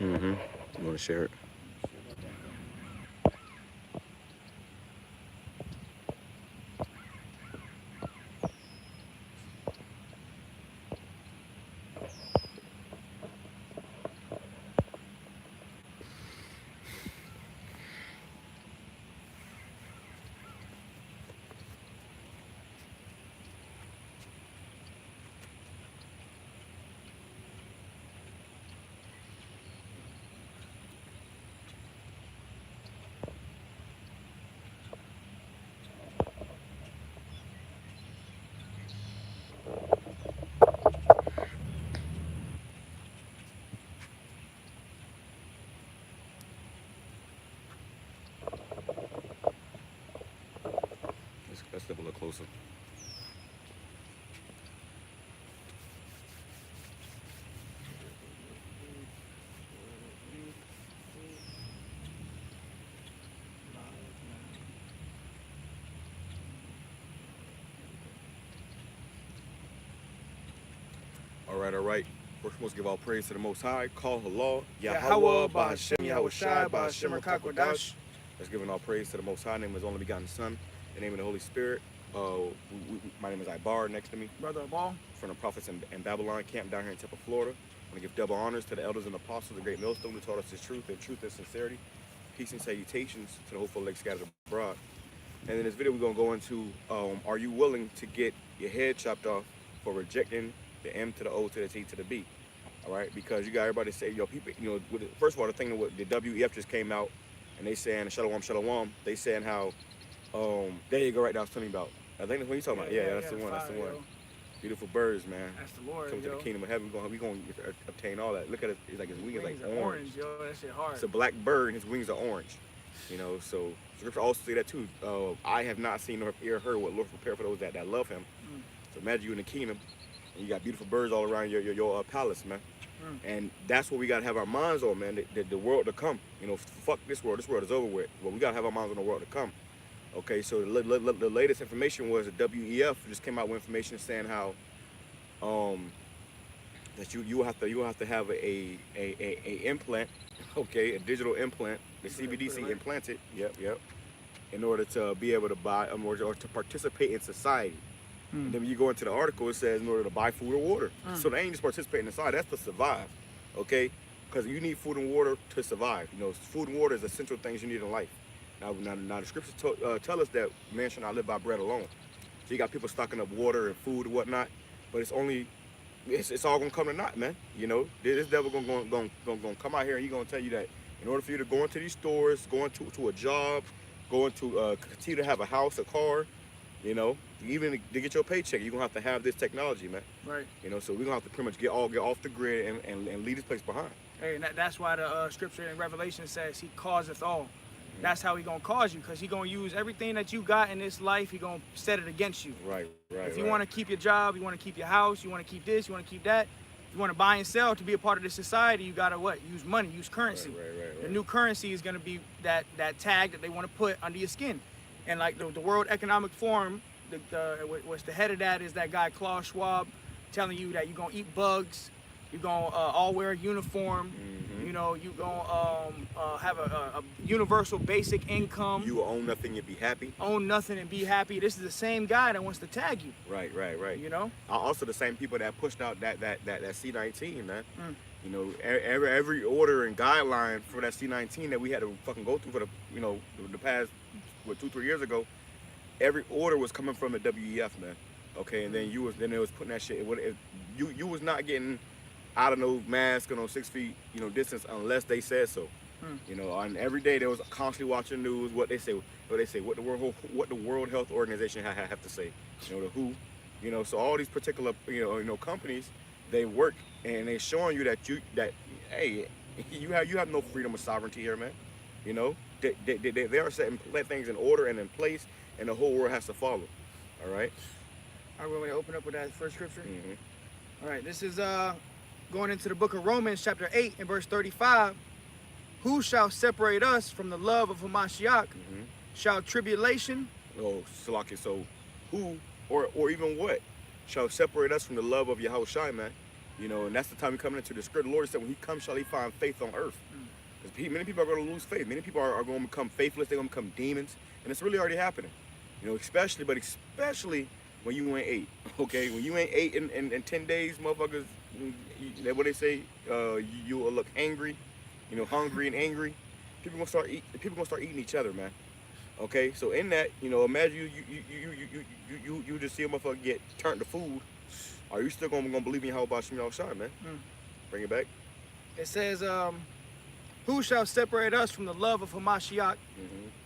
Mm-hmm. You want to share it? Let's step a little closer. All right, all right. First, we must give all praise to the Most High. Call Allah, Yahweh, Bahashem, Yahweh Shai, Bahashem, Rakakwadash. Let's give all praise to the Most High. Name of His only begotten Son. In the name of the Holy Spirit. My name is Ibar. Next to me, Brother Ball. From the prophets in Babylon, camped down here in Temple, Florida. I want to give double honors to the elders and apostles, the great millstone who taught us His truth and sincerity. Peace and salutations to the hopeful lake scattered abroad. And in this video, we're going to go into, are you willing to get your head chopped off for rejecting the M to the O to the T to the B? All right, because you got everybody say, yo, people, first of all, the thing that the WEF just came out and they saying, shalom, shalom, they saying how, there you go, right now, I was telling you about. I think that's what you talking about. Yeah, that's the one, that's the one. Yo. Beautiful birds, man. That's the Lord, Coming to the kingdom of heaven, we going to obtain all that. Look at it, it's like his wings like orange. Yo, that shit hard. It's a black bird, and his wings are orange. So Scripture also say that too. I have not seen nor ear heard what Lord prepared for those that love Him. So imagine you in the kingdom, and you got beautiful birds all around your palace, man. And that's what we gotta have our minds on, man. The world to come. Fuck this world. This world is over with. But we gotta have our minds on the world to come. Okay, so the latest information was the WEF just came out with information saying how that you will have to have a implant, okay, a digital implant, the CBDC implanted, yep, in order to be able to buy or to participate in society. And then when you go into the article, it says in order to buy food or water. So they ain't just participating in society, that's to survive, okay? Because you need food and water to survive. Food and water is essential things you need in life. Now the scriptures tell us that man should not live by bread alone. So you got people stocking up water and food and whatnot, but it's all gonna come to naught, man. This devil gonna come out here and he's gonna tell you that in order for you to go into these stores, go into a job, go into continue to have a house, a car, even to get your paycheck, you're gonna have to have this technology, man. Right. So we're gonna have to pretty much get off the grid and leave this place behind. Hey, and that's why the scripture in Revelation says He causeth all. That's how He gonna cause you, because He gonna use everything that you got in this life. He gonna set it against you. Right. If you want to keep your job, you want to keep your house, you want to keep this, you want to keep that. If you want to buy and sell to be a part of the society, you gotta what? Use money, use currency. Right. The new currency is gonna be that tag that they want to put under your skin. And like the World Economic Forum, what's the head of that is that guy Klaus Schwab, telling you that you're gonna eat bugs, you're gonna all wear a uniform. You're gonna have a universal basic income. You will own nothing and be happy. Own nothing and be happy. This is the same guy that wants to tag you. Right. Also the same people that pushed out that C-19, man. Every order and guideline for that C-19 that we had to fucking go through for the past 2-3 years ago, every order was coming from the WEF, man. Okay, and then they was putting that shit. You was not getting out of no mask or no 6 feet distance unless they said so. And every day they was constantly watching the news, what the World Health Organization have to say, the WHO, so all these particular companies, they work and they showing you that hey, you have no freedom of sovereignty here, man. They are setting things in order and in place, and the whole world has to follow. All right. All right, we're going to open up with that first scripture. All right, this is going into the book of Romans, chapter 8, and verse 35. Who shall separate us from the love of Hamashiach? Shall tribulation? Oh, so who or even what shall separate us from the love of Yahushua, man? You know, and that's the time we're coming into the script. The Lord said, when He comes, shall He find faith on earth? Because many people are going to lose faith. Many people are going to become faithless. They're going to become demons, and it's really already happening. You know, especially when you ain't 8. Okay, when you ain't 8 in 10 days, motherfuckers. What they say, you will look angry. You know, hungry and angry. People gonna start eating each other, man. Okay, so in that, you know, imagine you just see a motherfucker get turned to food. Are you still gonna believe in how about Shem Shai, man? Bring it back. It says, who shall separate us from the love of Hamashiach?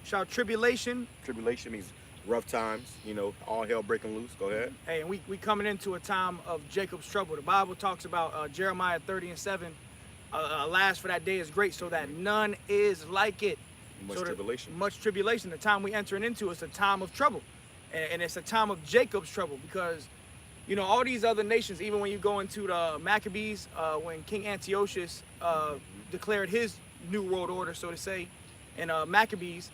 Shall tribulation? Tribulation means rough times, you know, all hell breaking loose. Go ahead. Hey, and we coming into a time of Jacob's trouble. The Bible talks about Jeremiah 30:7. Alas, for that day is great, so that none is like it. Much tribulation. Much tribulation. The time we entering into is a time of trouble, and it's a time of Jacob's trouble, because, you know, all these other nations, even when you go into the Maccabees, when King Antiochus declared his new world order, so to say, in Maccabees,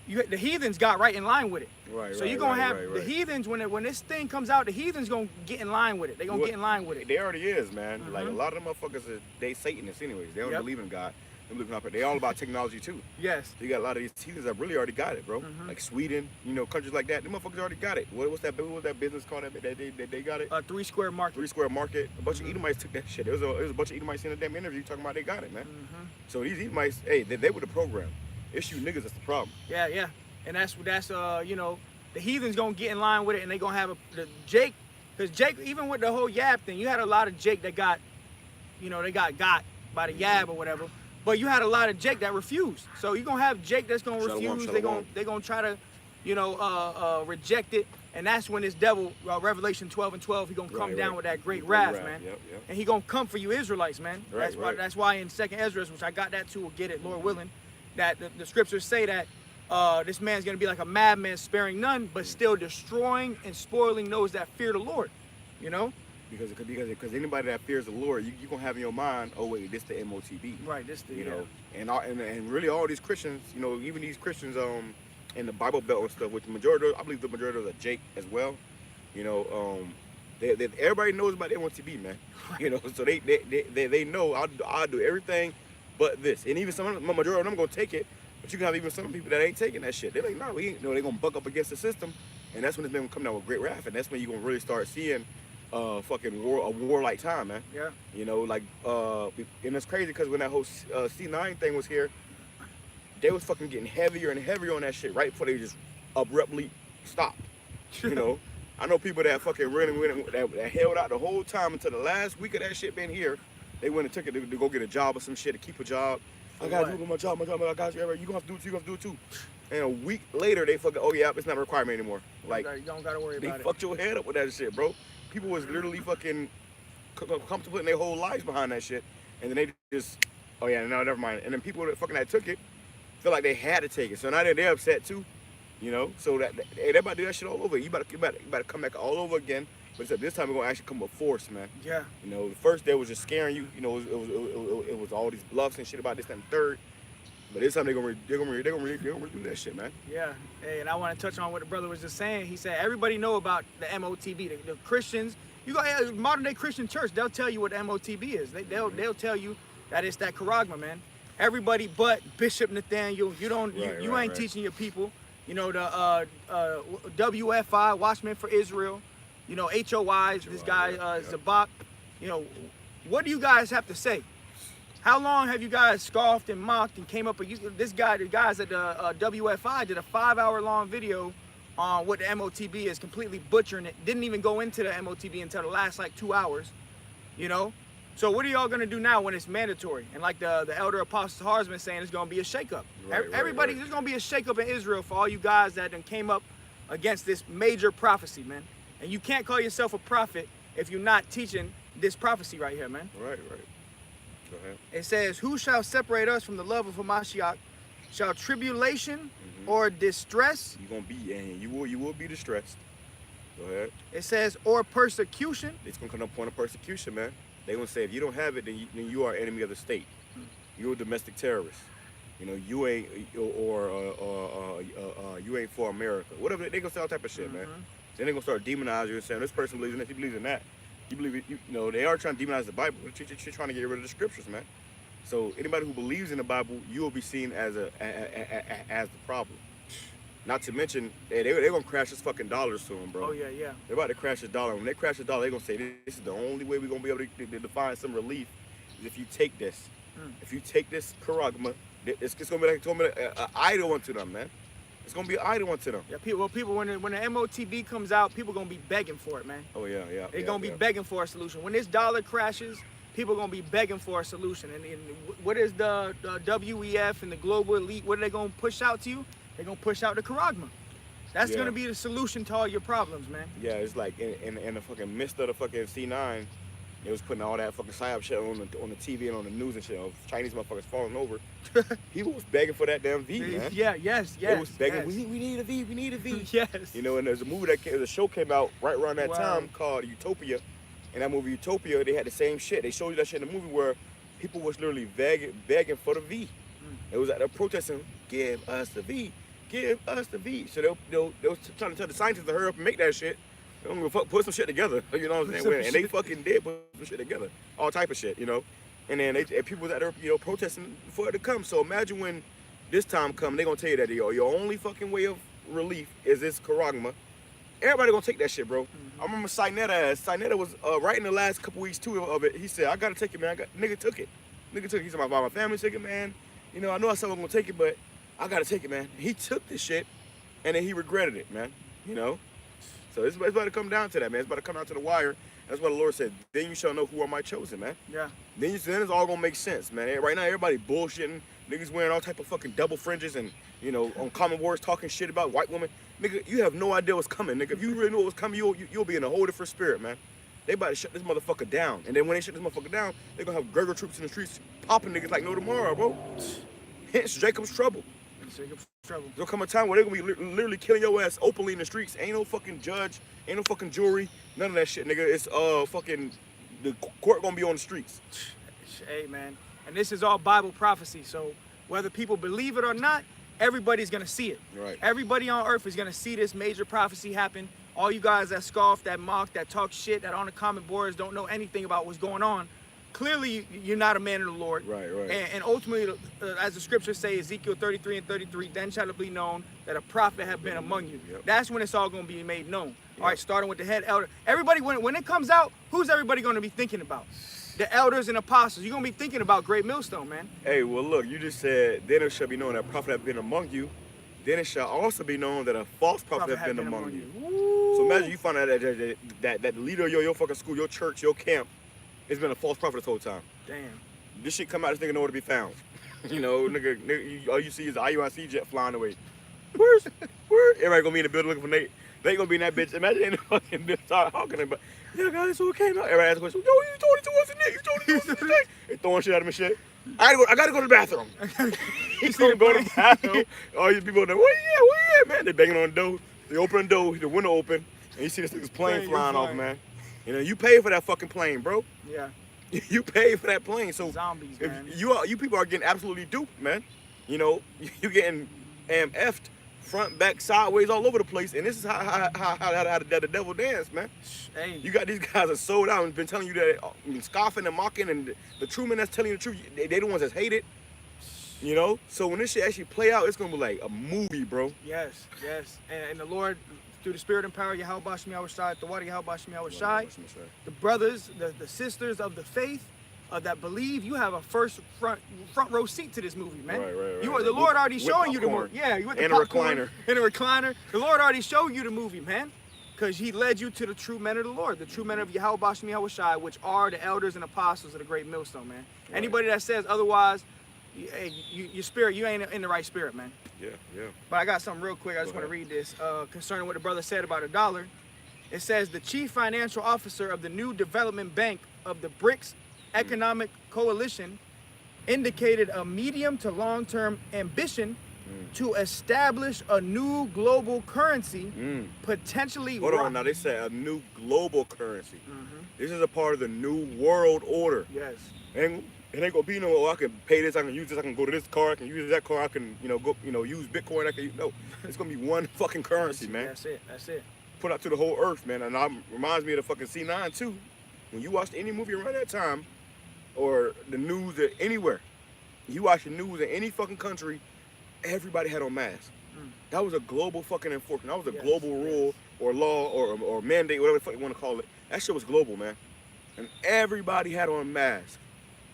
the heathens got right in line with it. So you're gonna have the heathens when this thing comes out. The heathens gonna get in line with it. They gonna get in line with it. They already is, man. Like a lot of them motherfuckers, they Satanists anyways. They don't believe in God. They believe in. They all about technology too. Yes. So you got a lot of these heathens that really already got it, bro. Like Sweden, you know, countries like that. Them motherfuckers already got it. What was that business called that they got it? 3 Square Market. 3 Square Market. A bunch of Edomites took that shit. There was a bunch of Edomites in the damn interview talking about they got it, man. So these Edomites, hey, they were the program. It's you niggas that's the problem. Yeah, yeah. And that's you know, the heathens gonna get in line with it, and they gonna have the Jake, because Jake, even with the whole Yab thing, you had a lot of Jake that got, you know, they got by the Yab or whatever, but you had a lot of Jake that refused. So you're gonna have Jake that's gonna refuse. They gonna try to, you know, reject it, and that's when this devil, Revelation 12:12, he gonna come down with that great wrath, man. And he gonna come for you Israelites, man. That's why in 2nd Ezra, which I got that too, we'll get it, Lord willing, that the scriptures say that this man's gonna be like a madman, sparing none, but still destroying and spoiling those that fear the Lord. You know, because anybody that fears the Lord, you gonna have in your mind, oh wait, this the MOTB. Right. This the you know, and really all these Christians, you know, even these Christians in the Bible Belt and stuff, which I believe the majority of those are Jake as well. You know, everybody knows about the MOTB, man. You know, so they know I'll do everything but this, and even majority of them gonna take it. But you can have even some people that ain't taking that shit. They're like, no, we ain't. No, they're gonna buck up against the system, and that's when it's been coming out with great wrath, and that's when you're gonna really start seeing fucking war-like time, man. Yeah. You know, like and it's crazy because when that whole C9 thing was here, they was fucking getting heavier and heavier on that shit right before they just abruptly stopped. You know, I know people that fucking really went that held out the whole time until the last week of that shit been here. They went and took it to go get a job or some shit, to keep a job. I gotta do my job, I got you. You gonna have to do it too, you gonna have to do it too. And a week later, they fucking, oh yeah, it's not a requirement anymore. Like, you don't gotta worry about it. They fucked your head up with that shit, bro. People was literally fucking comfortable in their whole lives behind that shit. And then they just, oh yeah, no, never mind. And then people that took it feel like they had to take it. So now they're upset too, you know? So hey, they about to do that shit all over. You better come back all over again. But except this time we're gonna actually come with force, man. Yeah. You know, the first day was just scaring you. You know, it was all these bluffs and shit about this and third. But this time they're gonna do that shit, man. Yeah. Hey, and I want to touch on what the brother was just saying. He said everybody know about the MOTB. The Christians, you go modern day Christian church, they'll tell you what the MOTB is. They'll tell you that it's that charagma, man. Everybody but Bishop Nathaniel. You ain't teaching your people. You know, the WFI, Watchmen for Israel. You know, HOIs, this guy, Zabak. You know, what do you guys have to say? How long have you guys scoffed and mocked and came up with the guys at the WFI did a 5-hour-long video on what the MOTB is, completely butchering it. Didn't even go into the MOTB until the last like 2 hours, you know? So what are y'all gonna do now when it's mandatory? And like the elder apostle Har's been saying, it's gonna be a shakeup. Everybody, there's gonna be a shakeup in Israel for all you guys that came up against this major prophecy, man. And you can't call yourself a prophet if you're not teaching this prophecy right here, man. Right. Go ahead. It says, who shall separate us from the love of Hamashiach? Shall tribulation or distress? You're gonna be, and you will be distressed. Go ahead. It says, or persecution. It's gonna come to a point of persecution, man. They gonna say if you don't have it, then you are an enemy of the state. You're a domestic terrorist. You know, you ain't you ain't for America. Whatever, they gonna say all type of shit, man. Then they gonna start demonizing you and saying this person believes in this, he believes in that. You believe it? You know, they are trying to demonize the Bible. They're trying to get rid of the scriptures, man. So anybody who believes in the Bible, you will be seen as as the problem. Not to mention, they're gonna crash this fucking dollar soon, bro. Oh yeah, yeah. They're about to crash the dollar. When they crash the dollar, they're gonna say this is the only way we're gonna be able to find some relief is if you take this. If you take this charagma, it's gonna be like an idol unto them, man. It's gonna be an idol unto them. Yeah, people when the MOTB comes out, people gonna be begging for it, man. Oh yeah, yeah. They're gonna be begging for a solution. When this dollar crashes, people gonna be begging for a solution. And what is the WEF and the global elite? What are they gonna push out to you? They're gonna push out the charagma. That's gonna be the solution to all your problems, man. Yeah, it's like in the fucking midst of the fucking C9, they was putting all that fucking psyop shit on the TV and on the news and shit. Of Chinese motherfuckers falling over. People was begging for that damn V, man. Yeah, yes. They was begging. We need a V. We need a V. Yes. You know, and there's a movie the show came out right around that time called Utopia. In that movie Utopia, they had the same shit. They showed you that shit in the movie where people was literally begging for the V. It was at a protesting, give us the V. Give us the V. So they was trying to tell the scientists to hurry up and make that shit. They don't give a fuck, put some shit together. You know what I'm saying? And they fucking did put some shit together. All type of shit, you know? And then people was out there, you know, protesting for it to come. So imagine when this time come, they gonna tell you that your only fucking way of relief is this charagma. Everybody gonna take that shit, bro. I remember Sinetta was right in the last couple weeks too of it. He said, I gotta take it, man. Nigga took it. He said, my family took it, man. You know, I know I said I was gonna take it, but I gotta take it, man. He took this shit, and then he regretted it, man. You know? So it's about to come down to that, man. It's about to come down to the wire. That's what the Lord said. Then you shall know who are my chosen, man. Yeah. Then it's all gonna make sense, man. Right now, everybody bullshitting. Niggas wearing all type of fucking double fringes and, you know, on common words talking shit about white women. Nigga, you have no idea what's coming, nigga. If you really knew what was coming, you'll be in a whole different spirit, man. They about to shut this motherfucker down. And then when they shut this motherfucker down, they're gonna have Gregor troops in the streets popping niggas like no tomorrow, bro. Hence Jacob's trouble. Jacob's trouble. There'll come a time where they're gonna be literally killing your ass openly in the streets. Ain't no fucking judge, ain't no fucking jury, none of that shit, nigga. It's fucking the court gonna be on the streets. Hey, man. And this is all Bible prophecy. So whether people believe it or not, everybody's gonna see it. Right. Everybody on earth is gonna see this major prophecy happen. All you guys that scoff, that mock, that talk shit, that on the comment boards don't know anything about what's going on. Clearly, you're not a man of the Lord. Right. And ultimately, as the scriptures say, Ezekiel 33:33, then shall it be known that a prophet have been among you. Yep. That's when it's all going to be made known. Yep. All right, starting with the head elder. Everybody, when it comes out, who's everybody going to be thinking about? The elders and apostles. You're going to be thinking about Great Millstone, man. Hey, well, look, you just said, then it shall be known that a prophet have been among you. Then it shall also be known that a false prophet have been among you. So imagine you find out that the leader of your fucking school, your church, your camp, has been a false prophet this whole time. Damn. This shit come out, this nigga nowhere to be found. You know, nigga, all you see is the IUIC jet flying away. Where? Everybody gonna be in the building looking for Nate. They gonna be in that bitch. Imagine they fucking start talking about, yeah, guys, so it came out. Everybody asks questions. Yo, you told it to us, Nick. You told it to us, Nick. They throwing shit at him and shit. I gotta go to the bathroom. He's gonna go to the bathroom. All you people there, where you at, man? They banging on the door. They open the door, the window open, and you see this nigga's plane flying off, man. You know, you pay for that fucking plane, bro. Yeah. You pay for that plane, so zombies, man. You people are getting absolutely duped, man. You know, you getting effed front, back, sideways, all over the place, and this is how the devil dance, man. Hey. You got these guys that sold out and been telling you that, scoffing and mocking, and the true men that's telling you the truth, they the ones that's hate it. You know, so when this shit actually play out, it's gonna be like a movie, bro. Yes. And the Lord, through the Spirit and power, Yahweh Bashmi Awashai, the water Yahweh Bashmi Awashai, the brothers, the sisters of the faith that believe, you have a front row seat to this movie, man. Right. You are the Lord already showing you the movie. Yeah, you with the popcorn and a recliner. The Lord already showed you the movie, man. Because he led you to the true men of the Lord, the true men of Yahweh Bashmi Awashai, which are the elders and apostles of the Great Millstone, man. Right. Anybody that says otherwise, hey, your spirit, you ain't in the right spirit, man. Yeah. But I got something real quick. I just want to read this concerning what the brother said about $1. It says the chief financial officer of the new development bank of the BRICS Economic Coalition indicated a medium to long-term ambition to establish a new global currency, potentially. Hold on, now they said a new global currency. This is a part of the new world order. Yes. And it ain't gonna be no, oh, I can pay this, I can use this, I can go to this car, I can use that car, I can, use Bitcoin, no. It's gonna be one fucking currency, man. That's it. Put out to the whole earth, man. And reminds me of the fucking C9 too. when you watched any movie around that time, or the news anywhere, you watch the news in any fucking country, everybody had on masks. That was a global fucking enforcement. That was a global rule or law or mandate, whatever the fuck you want to call it. That shit was global, man. And everybody had on masks.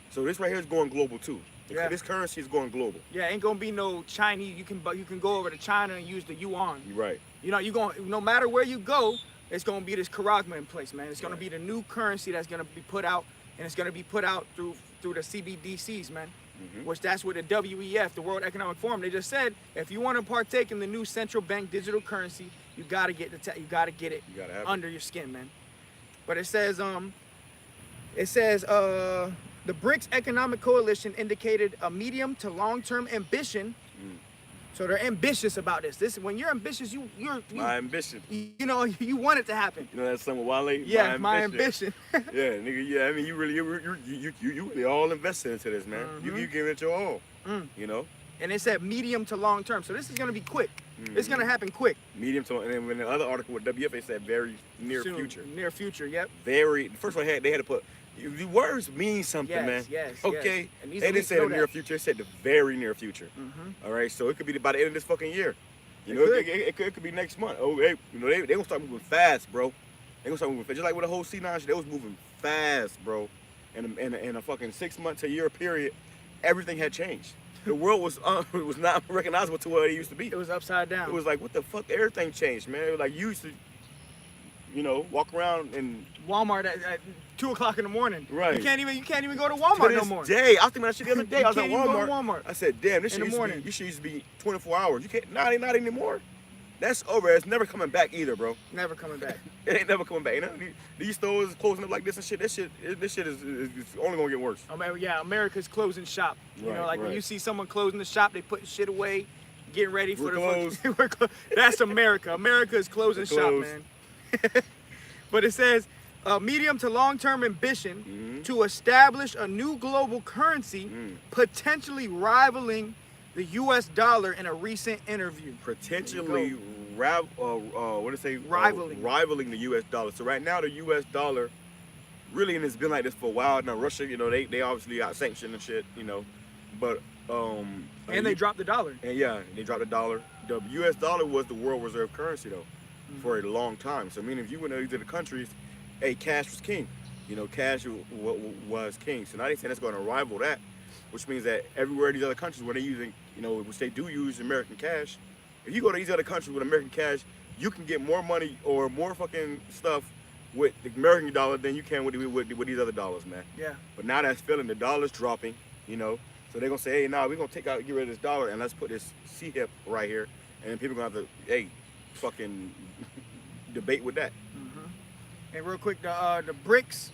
So this right here is going global too. Yeah. This currency is going global. Yeah, ain't gonna be no Chinese. You can go over to China and use the yuan. You're right. You know, no matter where you go, it's gonna be this charagma in place, man. It's gonna be the new currency that's gonna be put out, and it's gonna be put out through the CBDCs, man. Which that's what the WEF, the World Economic Forum, they just said if you want to partake in the new central bank digital currency, you gotta get it under your skin, man. But it says the BRICS Economic Coalition indicated a medium to long-term ambition. So they're ambitious about this. When you're ambitious, my ambition. You know, you want it to happen. You know that song with Wale? Yeah, my ambition. Yeah, nigga. Yeah, I mean, you really all invested into this, man. You give it your all. You know. And it said medium to long term. So this is gonna be quick. It's gonna happen quick. Medium to, and then when the other article with WF, they said very near future. Near future. Yep. Very. First one they had to put. The words mean something, man. Yes. Okay. Yes. They didn't say the near future. They said the very near future. All right. So it could be by the end of this fucking year. You know, it could be next month. Oh, they gonna start moving fast, bro. They gonna start moving fast. Just like with the whole C9 shit, they was moving fast, bro. In a fucking 6 month to a year period, everything had changed. The world was not recognizable to what it used to be. It was upside down. It was like, what the fuck? Everything changed, man. It was like you used to, walk around in Walmart at 2 o'clock in the morning. Right. You can't even go to Walmart no more. Day, I was thinking that shit the other day. I was at Walmart. I said, damn, this shit used to be 24 hours. You can't, not anymore. That's over. It's never coming back either, bro. Never coming back. It ain't never coming back. You know, these stores closing up like this and shit. This shit is only gonna get worse. America's closing shop. You know, like when you see someone closing the shop, they putting shit away, getting ready for the. That's America. America is closing shop, man. But it says medium to long-term ambition to establish a new global currency, potentially rivaling the U.S. dollar in a recent interview. Potentially rivaling the U.S. dollar. So right now the U.S. dollar really, and it's been like this for a while now. Russia, they obviously got sanctioned and shit, but and they dropped the dollar. And they dropped the dollar. The U.S. dollar was the world reserve currency though for a long time. So meaning if you went to these other countries, cash was king. Cash was king. So now they saying that's going to rival that, which means that everywhere these other countries where they're using, which they do use American cash, if you go to these other countries with American cash, you can get more money or more fucking stuff with the American dollar than you can with these other dollars, man. Yeah. But now that's feeling the dollar's dropping, so they're gonna say, hey, now we're gonna get rid of this dollar and let's put this C-hip right here, and then people gonna have to, fucking debate with that. And real quick, the BRICS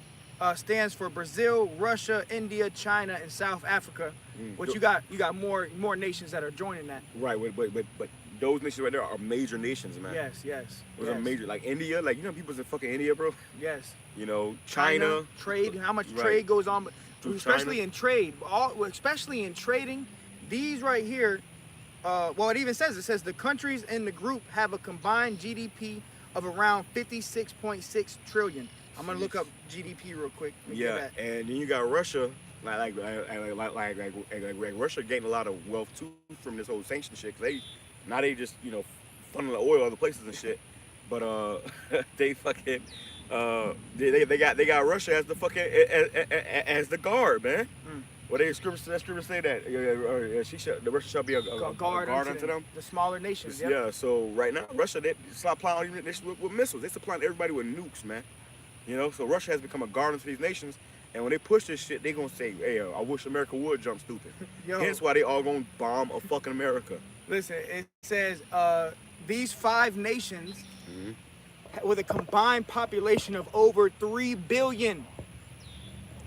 stands for Brazil, Russia, India, China, and South Africa. What you got more nations that are joining that. Right, but those nations right there are major nations, man. Yes. Those are major, like India, like people's in fucking India, bro. Yes. China trade, how much trade goes on, especially in trade, especially in trading. These right here, it says the countries in the group have a combined GDP of around 56.6 trillion. I'm gonna look up GDP real quick. Yeah, and then you got Russia, like Russia gained a lot of wealth too from this whole sanction shit. Cause they just funneling oil other places and shit. But they fucking they got Russia as the fucking as the guard, man. Well, that scripture say that the Russia shall be a guard unto them. The smaller nations. Yep. Yeah. So right now, Russia they supplying with missiles. They supplying everybody with nukes, man. So Russia has become a guard unto these nations, and when they push this shit, they gonna say, "Hey, I wish America would jump stupid." Hence why they all gonna bomb a fucking America. Listen, it says these 5 nations with a combined population of over 3 billion.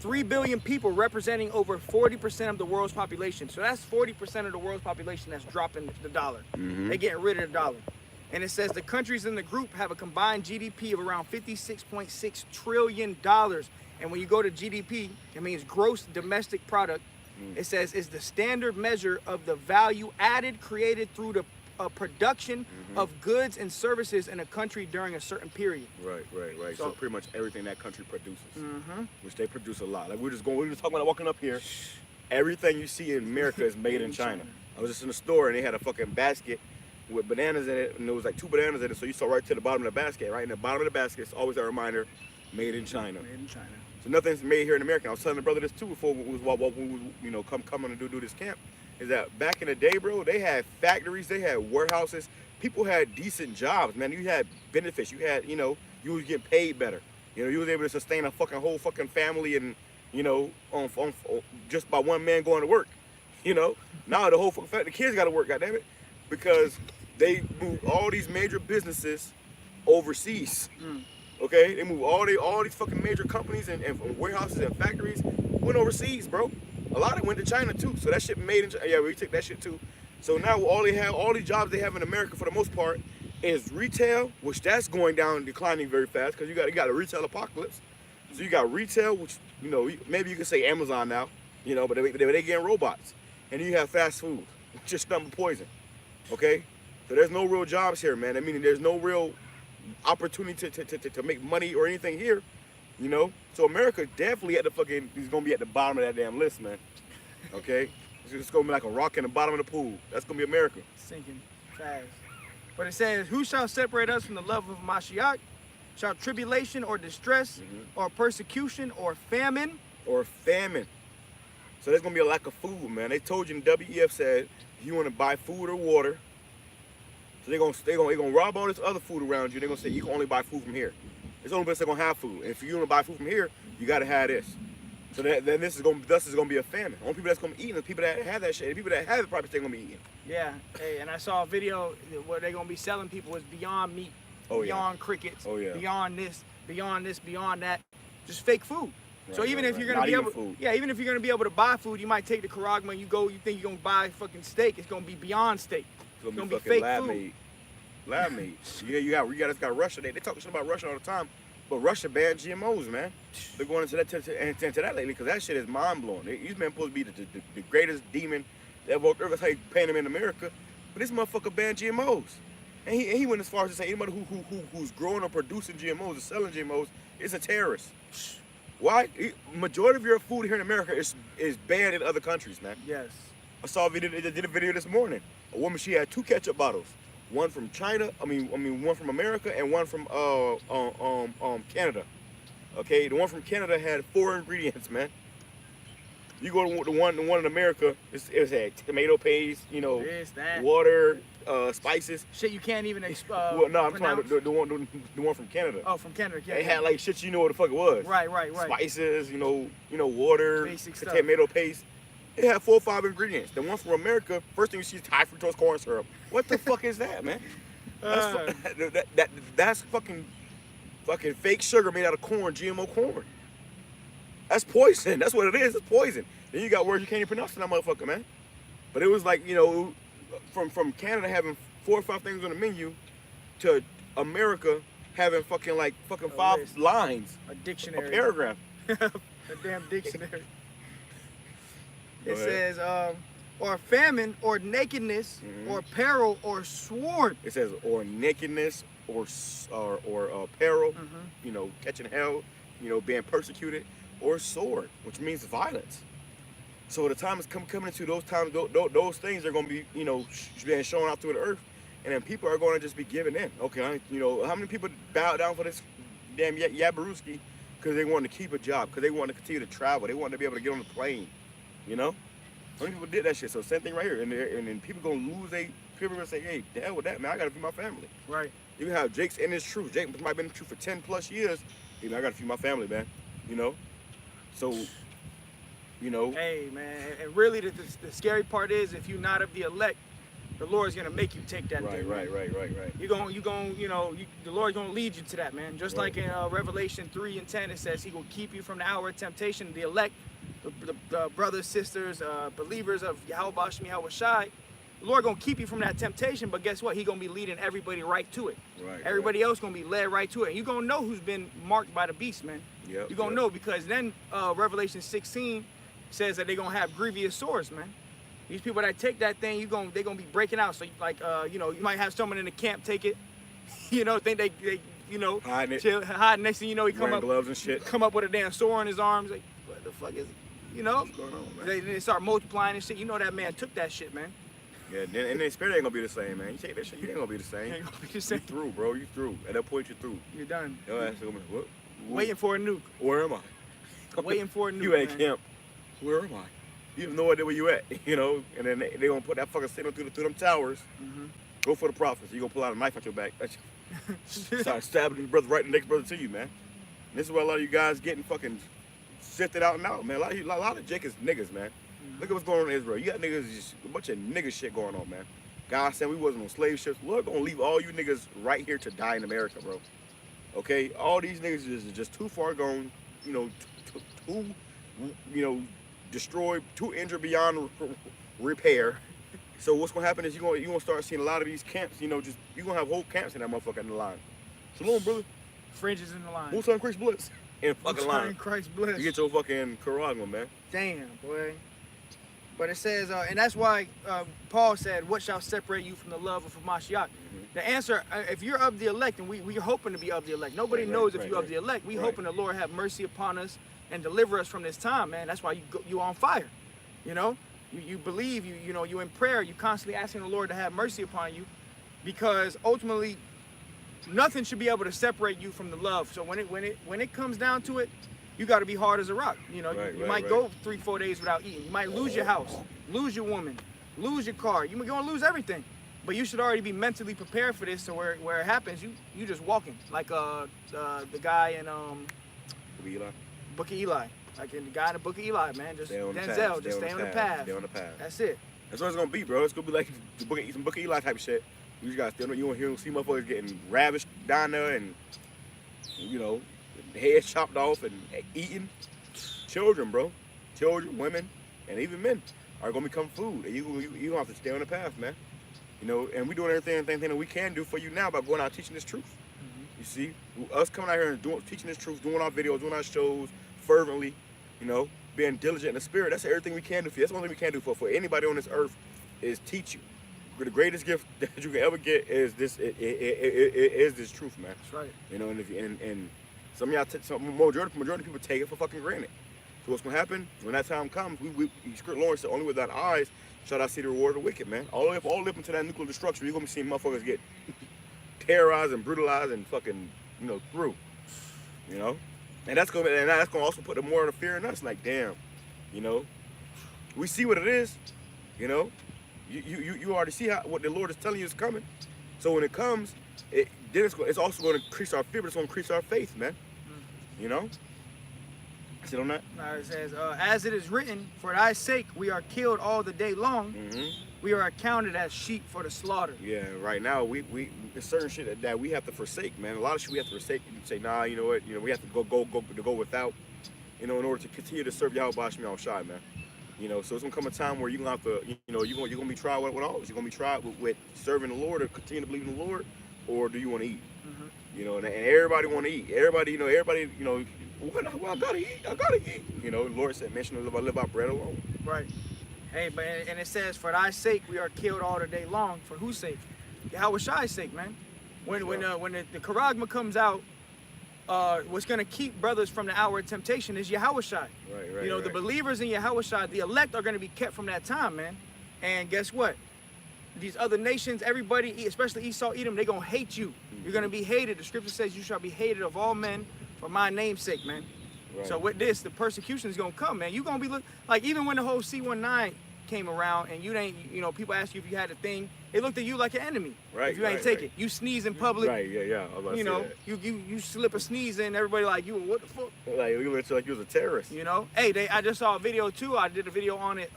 3 billion people representing over 40% of the world's population. So that's 40% of the world's population that's dropping the dollar. They're getting rid of the dollar. And it says the countries in the group have a combined GDP of around $56.6 trillion. And when you go to GDP, it means gross domestic product. It says is the standard measure of the value added created through the production of goods and services in a country during a certain period. Right. So pretty much everything that country produces, which they produce a lot. Like we were just talking about walking up here. Everything you see in America is made in China. I was just in the store and they had a fucking basket with bananas in it, and there was like 2 bananas in it. So you saw right to the bottom of the basket. Right in the bottom of the basket, it's always a reminder, made in China. Made in China. So nothing's made here in America. I was telling the brother this too before we was coming to do this camp. Is that back in the day, bro? They had factories, they had warehouses. People had decent jobs, man. You had benefits. You had, you was getting paid better. You was able to sustain a whole family, and on just by one man going to work. Now the whole fucking the kids got to work, goddammit, because they moved all these major businesses overseas. Okay, they moved all these fucking major companies and warehouses and factories went overseas, bro. A lot of it went to China too. So that shit made in China. Yeah, we took that shit too. So now all these jobs they have in America for the most part is retail, which that's going down and declining very fast because you got a retail apocalypse. So you got retail, which maybe you can say Amazon now, but they getting robots, and you have fast food, which is number poison. Okay, so there's no real jobs here, man. I mean, there's no real opportunity to make money or anything here, So America definitely is gonna be at the bottom of that damn list, man. Okay, it's gonna be like a rock in the bottom of the pool. That's gonna be America. Sinking fast. But it says, "Who shall separate us from the love of Mashiach? Shall tribulation or distress or persecution or famine?" Or famine. So there's gonna be a lack of food, man. They told you, in WEF said, if you want to buy food or water, so they're gonna rob all this other food around you. They're gonna say you can only buy food from here. It's the only place they're gonna have food. And if you want to buy food from here, you gotta have this. So then this is gonna be a famine. Only people that's gonna be eating is people that have that shit. The people that have it probably still gonna be eating. Yeah. Hey, and I saw a video where they're gonna be selling people is beyond meat, beyond crickets, beyond this, beyond that, just fake food. Right, so even if you're gonna be able, even if you're gonna be able to buy food, you might take the Karagma. You think you're gonna buy fucking steak. It's gonna be beyond steak. It's gonna be fake lab food. Made. Lab made. You got Russia. They talk shit about Russia all the time, but Russia banned GMOs, man. They're going into that lately because that shit is mind blowing. These men supposed to be the greatest demon that walked earth. That's how you paying them in America, but this motherfucker banned GMOs, and he went as far as to say anybody who's growing or producing GMOs or selling GMOs is a terrorist. Why? Majority of your food here in America is banned in other countries, man. Yes. I saw a video. They did a video this morning. A woman, she had 2 ketchup bottles. One from China, one from America, and one from Canada. Okay, the one from Canada had 4 ingredients, man. You go to the one in America, it had tomato paste, water, spices. Shit you can't even well, no, I'm talking about the one from Canada. Oh, from Canada. Yeah. It had like shit what the fuck it was. Right. Spices, water, basic stuff. Tomato paste. It had 4 or 5 ingredients. The one from America, first thing you see is high fructose corn syrup. What the fuck is that, man? That's fucking fake sugar made out of corn, GMO corn. That's poison. That's what it is. It's poison. Then you got words you can't even pronounce in that motherfucker, man. But it was like, from Canada having 4 or 5 things on the menu to America having fucking 5 lines. A dictionary. A paragraph. A damn dictionary. It says, or famine, or nakedness, or peril, or sword. It says, or nakedness, or peril, catching hell, being persecuted, or sword, which means violence. So the time is coming into those times, those things are going to be, being shown out to the earth, and then people are going to just be giving in. Okay, how many people bow down for this damn Yabaruski because they wanted to keep a job, because they wanted to continue to travel, they wanted to be able to get on the plane. How many people did that shit? So same thing right here, and then people gonna lose people gonna say, hey, the hell with that, man, I gotta feed my family. Right. You can have Jake's in his truth. Jake might have been in the truth for 10 plus years. I gotta feed my family, man. So, Hey, man, and really the scary part is if you're not of the elect, the Lord's gonna make you take that. Right. The Lord's gonna lead you to that, man. Just like in Revelation 3:10, it says He will keep you from the hour of temptation. The elect, the brothers, sisters, believers of Yahweh Shai, Shai, the Lord gonna keep you from that temptation. But guess what? He gonna be leading everybody right to it. Right. Everybody else gonna be led right to it. And you gonna know who's been marked by the beast, man. Yep, You're gonna know, because then Revelation 16 says that they're gonna have grievous sores, man. These people that take that thing, they're gonna be breaking out. So like, you know, you might have someone in the camp take it, you know, think they you know, hiding it, chill, hiding. Next thing you know, he come up, gloves and shit. come up with a damn sore on his arms. Like, what the fuck is it? You know? What's going on, man? They start multiplying and shit. You know that man took that shit, man. Yeah, and then spirit ain't gonna be the same, man. You take that shit, you ain't gonna be the same. Ain't gonna be the same. You through, bro. You through. At that point, you're through. You're done. Your ass gonna be, what? Waiting for a nuke. Where am I? Waiting for a nuke. You at man. camp. Where am I? You have no idea where you at, you know? And then they gonna put that fucking signal through them towers. Mm-hmm. Go for the prophets. You gonna pull out a knife out your back. Start stabbing your brother right the next brother to you, man. And this is where a lot of you guys getting fucking sifted out and out, man. A lot of Jake is niggas, man. Mm-hmm. Look at what's going on in Israel. You got niggas, just a bunch of nigga shit going on, man. God said we wasn't on slave ships. Lord gonna leave all you niggas right here to die in America, bro. Okay? All these niggas is just too far gone, you know, too, you know, destroyed, too injured beyond repair. So what's gonna happen is you're gonna start seeing a lot of these camps, you know, just you're gonna have whole camps in that motherfucker in the line. Shalom, brother. Fringes in the line. Who's on Christ Blitz? In fucking line. Christ bless. You get your fucking Karagma, man. Damn, boy. But it says, and that's why Paul said, what shall separate you from the love of Mashiach? The answer, if you're of the elect, and we're hoping to be of the elect. Nobody knows if you're of the elect. We hoping the Lord have mercy upon us and deliver us from this time, man. That's why you on fire, you know? You believe, you know, you in prayer, you constantly asking the Lord to have mercy upon you, because ultimately nothing should be able to separate you from the love. So when it comes down to it, you got to be hard as a rock. You know, you might go 3-4 days without eating. You might lose your house, lose your woman, lose your car. You're gonna lose everything. But you should already be mentally prepared for this. So where it happens, you just walking like the guy in Book of Eli. Like in the guy in the Book of Eli, man, just Denzel, just stay on the path. Stay on the path. That's it. That's what it's gonna be, bro. It's gonna be like some Book of Eli type of shit. You just gotta stay on. You won't hear, see motherfuckers getting ravished down there, and you know, heads chopped off and eaten. Children, bro, children, women, and even men are gonna become food. And you gonna have to stay on the path, man. You know, and we doing everything that we can do for you now by going out teaching this truth. You see, us coming out here and teaching this truth, doing our videos, doing our shows fervently, you know, being diligent in the spirit. That's everything we can do for you. That's the only thing we can do for anybody on this earth is teach you. The greatest gift that you can ever get is this. Is this truth, man. That's right. You know, and some of y'all, majority of people take it for fucking granted. So what's gonna happen when that time comes? Lord said, only with thine eyes shall I see the reward of the wicked, man. All up into that nuclear destruction, you're gonna be seeing motherfuckers get terrorized and brutalized and fucking, you know, through. You know? And that's gonna also put more of the fear in us. Like, damn, you know, we see what it is. You know, you already see what the Lord is telling you is coming. So when it comes, it's also going to increase our fear, but it's going to increase our faith, man. You know. Sit on that. It says, as it is written, for thy sake we are killed all the day long. We are accounted as sheep for the slaughter. Yeah, right now there's certain shit that we have to forsake, man. A lot of shit we have to forsake. You say, nah, you know what? You know, we have to go without, you know, in order to continue to serve Yahweh Bashmi al-Shai, man. You know, so it's gonna come a time where you're gonna have to, you know, you're gonna be tried with all. You're gonna be tried with serving the Lord or continue to believe in the Lord, or do you want to eat? You know, and everybody want to eat. Everybody, you know, well, I gotta eat. You know, the Lord said, "Man, shall live by bread alone." Right. Hey, but and it says, "For thy sake we are killed all the day long." For whose sake? Yahweh Shai's sake, man. When the Karagma comes out, what's gonna keep brothers from the hour of temptation is Yahweh Shai. Right. You know, the believers in Yahweh Shai, the elect, are gonna be kept from that time, man. And guess what? These other nations, everybody, especially Esau, Edom, they gonna hate you. You're gonna be hated. The scripture says, "You shall be hated of all men for my name's sake," man. Right. So with this, the persecution is gonna come, man. You gonna be like, even when the whole C-19 came around and you ain't, you know, people ask you if you had a thing, they looked at you like an enemy. Right. If you ain't take it, you sneeze in public. Right. Yeah. You know, you slip a sneeze in, everybody like you. What the fuck? Like you look like you was a terrorist. You know. Hey, I just saw a video too. I did a video on it.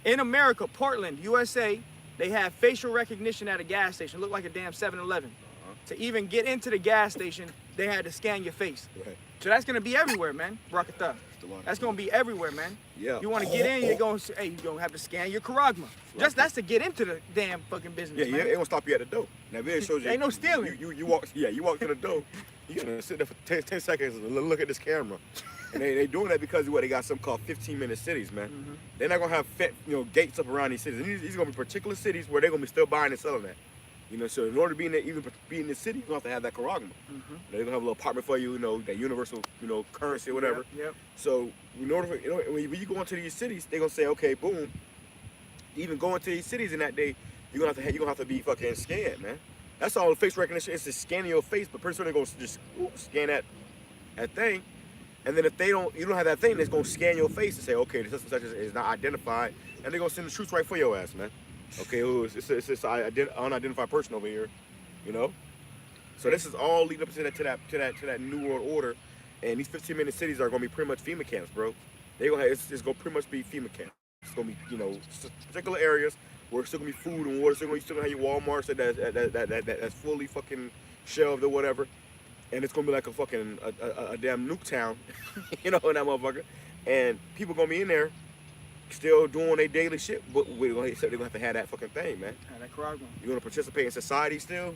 In America, Portland, USA, they have facial recognition at a gas station. It looked like a damn 7-Eleven. To even get into the gas station, they had to scan your face. Right. So that's gonna be everywhere, man. Rakatha. That's gonna be everywhere, man. Yeah. You want to get in, you're gonna have to scan your Karagma. Just that's to get into the damn fucking business. Yeah, man. It won't stop you at the door. Now, video shows you. Ain't no stealing. You walk to the door. You gotta sit there for 10 seconds and look at this camera. And they doing that because of what they got something called 15-minute cities, man. Mm-hmm. They're not gonna have gates up around these cities. And these gonna be particular cities where they're gonna be still buying and selling that. So in order to be in the city, you're gonna have to have that karagma. Mm-hmm. They're gonna have a little apartment for you, that universal, currency or whatever. Yep. So in order for, when you go into these cities, they're gonna say, okay, boom. Even going to these cities in that day, you're gonna have to be fucking scanned, man. That's all face recognition. It's just scanning your face, but pretty soon they're gonna just scan that thing. And then if you don't have that thing, it's gonna scan your face and say, okay, this such is not identified, and they're gonna send the troops right for your ass, man. Okay, it's an unidentified person over here, So this is all leading up to that new world order, and these 15-minute cities are gonna be pretty much FEMA camps, bro. It's gonna pretty much be FEMA camps. It's gonna be particular areas where it's still gonna be food and water. Still gonna have your Walmarts that's fully fucking shelved or whatever. And it's gonna be like a fucking a damn nuke town, in that motherfucker. And people gonna be in there, still doing their daily shit, but they're gonna have to have that fucking thing, man. That karagma. You're gonna participate in society still.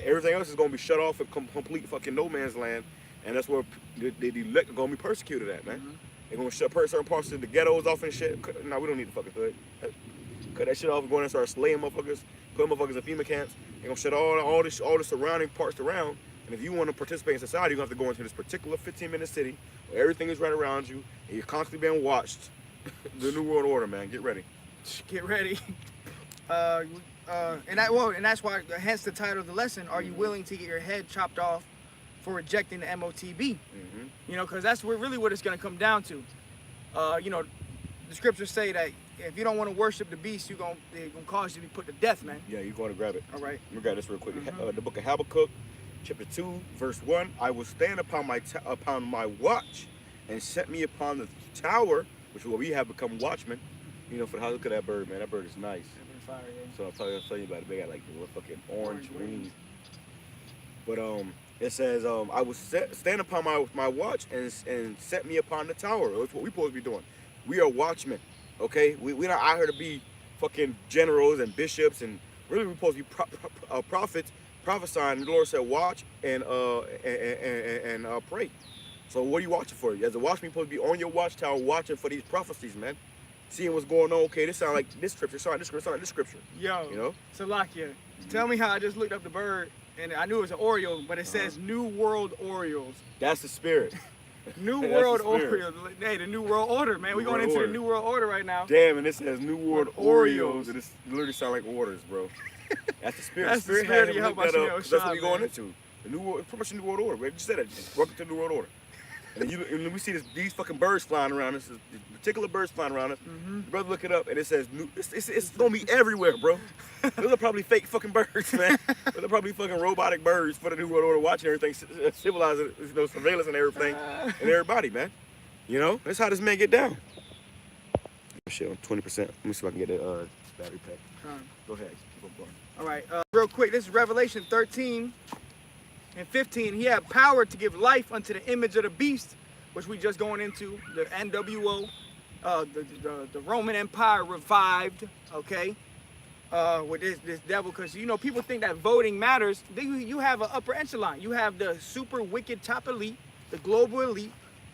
Everything else is gonna be shut off in complete fucking no man's land, and that's where the elect are gonna be persecuted at, man. Mm-hmm. They're gonna shut certain parts of the ghettos off and shit. No, we don't need the fucking hood. Cut that shit off and go in and start slaying motherfuckers, put motherfuckers in FEMA camps. They're gonna shut all the surrounding parts around. And if you want to participate in society, you're going to have to go into this particular 15-minute city where everything is right around you and you're constantly being watched. The New World Order, man. Get ready. Get ready. And that's why, hence the title of the lesson, are you willing to get your head chopped off for rejecting the MOTB? Mm-hmm. Because that's really what it's going to come down to. The scriptures say that if you don't want to worship the beast, they're going to cause you to be put to death, man. Yeah, you're going to grab it. All right. Let me grab this real quick. Mm-hmm. The book of Habakkuk. Chapter 2, verse 1, I will stand upon my watch and set me upon the tower, which is what we have become watchmen. For how look at that bird, man. That bird is nice. Fire, yeah. So I'll tell you about it. They got like the fucking orange wings. But it says, I will stand upon my watch and set me upon the tower. That's what we're supposed to be doing. We are watchmen, okay? We're not out here to be fucking generals and bishops, and really we're supposed to be prophets. Prophesying, the Lord said, watch and pray. So what are you watching for? As a watchman, you're supposed to be on your watchtower watching for these prophecies, man. Seeing what's going on. Okay, this sounds like this scripture. Sound this scripture. Yo, Salakia, tell me how I just looked up the bird and I knew it was an Oriole, but it says New World Orioles. That's the spirit. New World Orioles. Hey, the New World Order, man. We're going into the New World Order right now. Damn, and it says New World Orioles, and it literally sound like orders, bro. That's the spirit. That's the spirit of Yahweh. That's what we're going into. The New World, pretty much the New World Order. We just said it. Welcome to the New World Order. And we see these fucking birds flying around us. Particular birds flying around us. Mm-hmm. The brother look it up, and it says it's gonna be everywhere, bro. Those are probably fake fucking birds, man. Those are probably fucking robotic birds for the New World Order, watching everything, civilizing, surveillance and everything, and everybody, man. That's how this man get down. Shit, on 20%. Let me see if I can get a battery pack. Go ahead. Keep going. All right, real quick, this is Revelation 13 and 15. He had power to give life unto the image of the beast, which we just going into, the NWO, the Roman Empire revived, okay, with this devil, because, people think that voting matters. You have an upper echelon. You have the super wicked top elite, the global elite,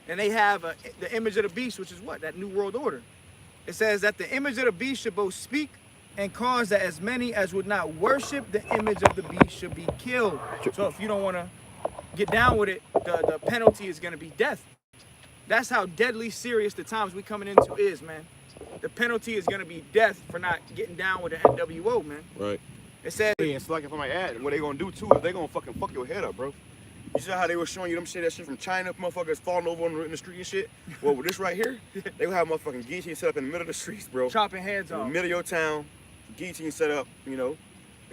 and they have the image of the beast, which is what? That New World Order. It says that the image of the beast should both speak and cause that as many as would not worship the image of the beast should be killed. So if you don't want to get down with it, the penalty is going to be death. That's how deadly serious the times we coming into is, man. The penalty is going to be death for not getting down with the NWO, man. Right. It says... Hey, it's like if I might add, what they going to do, too, is they going to fucking fuck your head up, bro. You see how they were showing you that shit from China, motherfuckers falling over in the street and shit? Well, with this right here, they gonna have motherfucking guillotine set up in the middle of the streets, bro. Chopping heads off. In the middle of your town, guillotine set up, They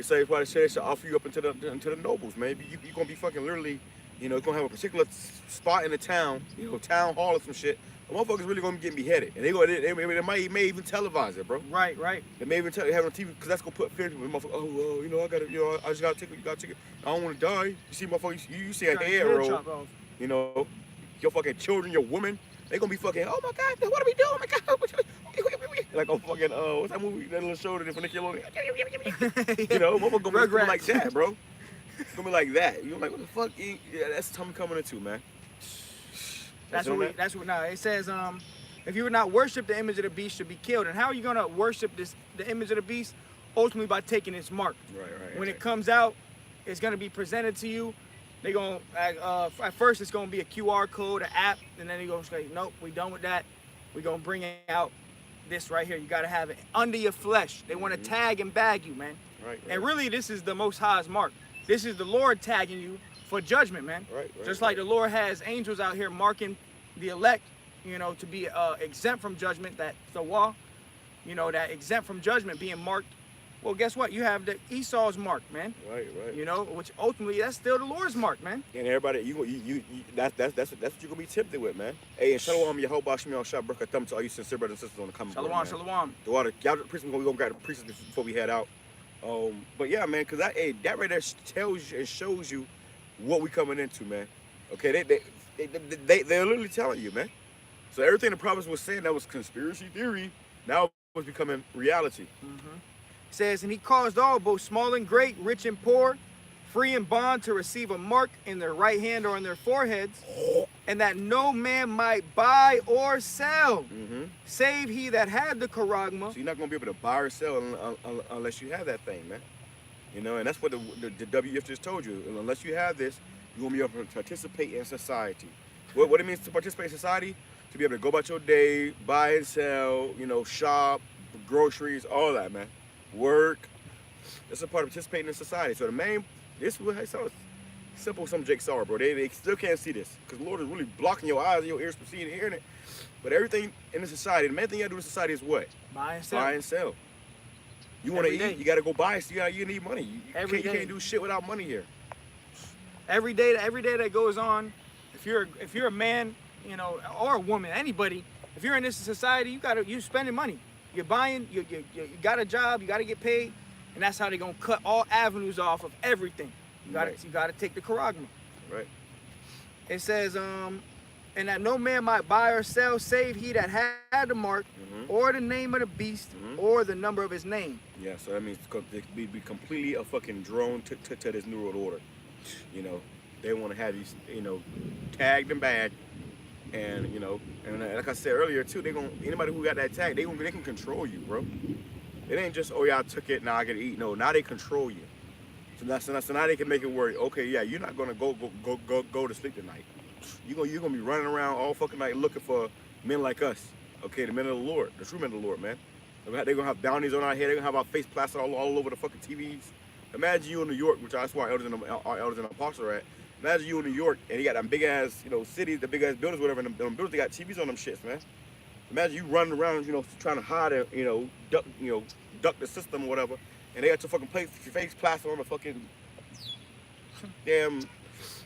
say probably they should offer you up into the nobles, man. You gonna be fucking literally, gonna have a particular spot in the town, town hall or some shit. The motherfuckers really gonna be getting beheaded, and they may even televise it, bro. Right. They may even have it on TV because that's gonna put fear into the motherfucker. Oh, well, I gotta, I just gotta take it. You gotta take it. I don't want to die. You see, motherfuckers, you see a head roll. Your fucking children, your woman, they gonna be fucking. Oh my God, what are we doing? Oh my God, like on fucking what's that movie? That little show that for Nickelodeon. Motherfucker gonna be like that, bro. It's gonna be like that. You're like, what the fuck? Yeah, that's the time coming into, man. That's what we. That's what. Now it says, if you would not worship the image of the beast, should be killed. And how are you gonna worship the image of the beast? Ultimately by taking its mark. Right. When it comes out, it's gonna be presented to you. They gonna at first it's gonna be a QR code, an app, and then they gonna say, nope, we done with that. We gonna bring out this right here. You gotta have it under your flesh. They want to tag and bag you, man. Right. And really, this is the Most High's mark. This is the Lord tagging you for judgment, man. Right. Just like the Lord has angels out here marking the elect, to be exempt from judgment. That the law, that exempt from judgment being marked. Well, guess what? You have the Esau's mark, man. Right. Which ultimately that's still the Lord's mark, man. And everybody, that's what you're gonna be tempted with, man. Hey, and shalom, Yehovah Shemiel Shah Baruch Thumb to all you sincere brothers and sisters on the comment board, man. Shalom. The water, y'all, we're gonna grab the priests before we head out. But yeah, man, cause that right there tells you and shows you what we coming into, man. Okay, they're literally telling you, man. So everything the prophets was saying that was conspiracy theory now was becoming reality. Says, and he caused all, both small and great, rich and poor, free and bond, to receive a mark in their right hand or on their foreheads, and that no man might buy or sell, save he that had the charagma. So you're not gonna be able to buy or sell unless you have that thing, man. And that's what the WF just told you. Unless you have this, you won't be able to participate in society. What it means to participate in society? To be able to go about your day, buy and sell, shop, groceries, all that, man. Work. That's a part of participating in society. So this is what I saw. Simple, some Jake Sauer, bro. They still can't see this because the Lord is really blocking your eyes and your ears from seeing and hearing it. But everything in the society, the main thing you gotta do in society is what? Buy and sell. Buy and sell. You want to eat, you gotta go buy. So you need money. You can't do shit without money here. Every day that goes on, if you're a man, or a woman, anybody, if you're in this society, you spending money. You're buying, you got a job, you got to get paid, and that's how they're going to cut all avenues off of everything. You got to take the charagma. Right. It says, and that no man might buy or sell save he that had the mark, or the name of the beast, or the number of his name. Yeah, so that means be completely a fucking drone to this New World Order. They want to have these, tagged and bagged. And and like I said earlier too, anybody who got that tag, they can control you, bro. It ain't just, oh yeah, I took it, now I gotta eat. No, now they control you. So now they can make it work. Okay, yeah, you're not gonna go to sleep tonight. You're gonna be running around all fucking night looking for men like us. Okay, the men of the Lord, the true men of the Lord, man. They're gonna have bounties on our head. They're gonna have our face plastered all over the fucking TVs. Imagine you in New York, which that's why our elders and apostles are at. Imagine you in New York and you got them big ass, cities, the big ass buildings, whatever, and them buildings, they got TVs on them shits, man. Imagine you running around, trying to hide it, duck the system or whatever, and they got your fucking face plastered on a fucking damn,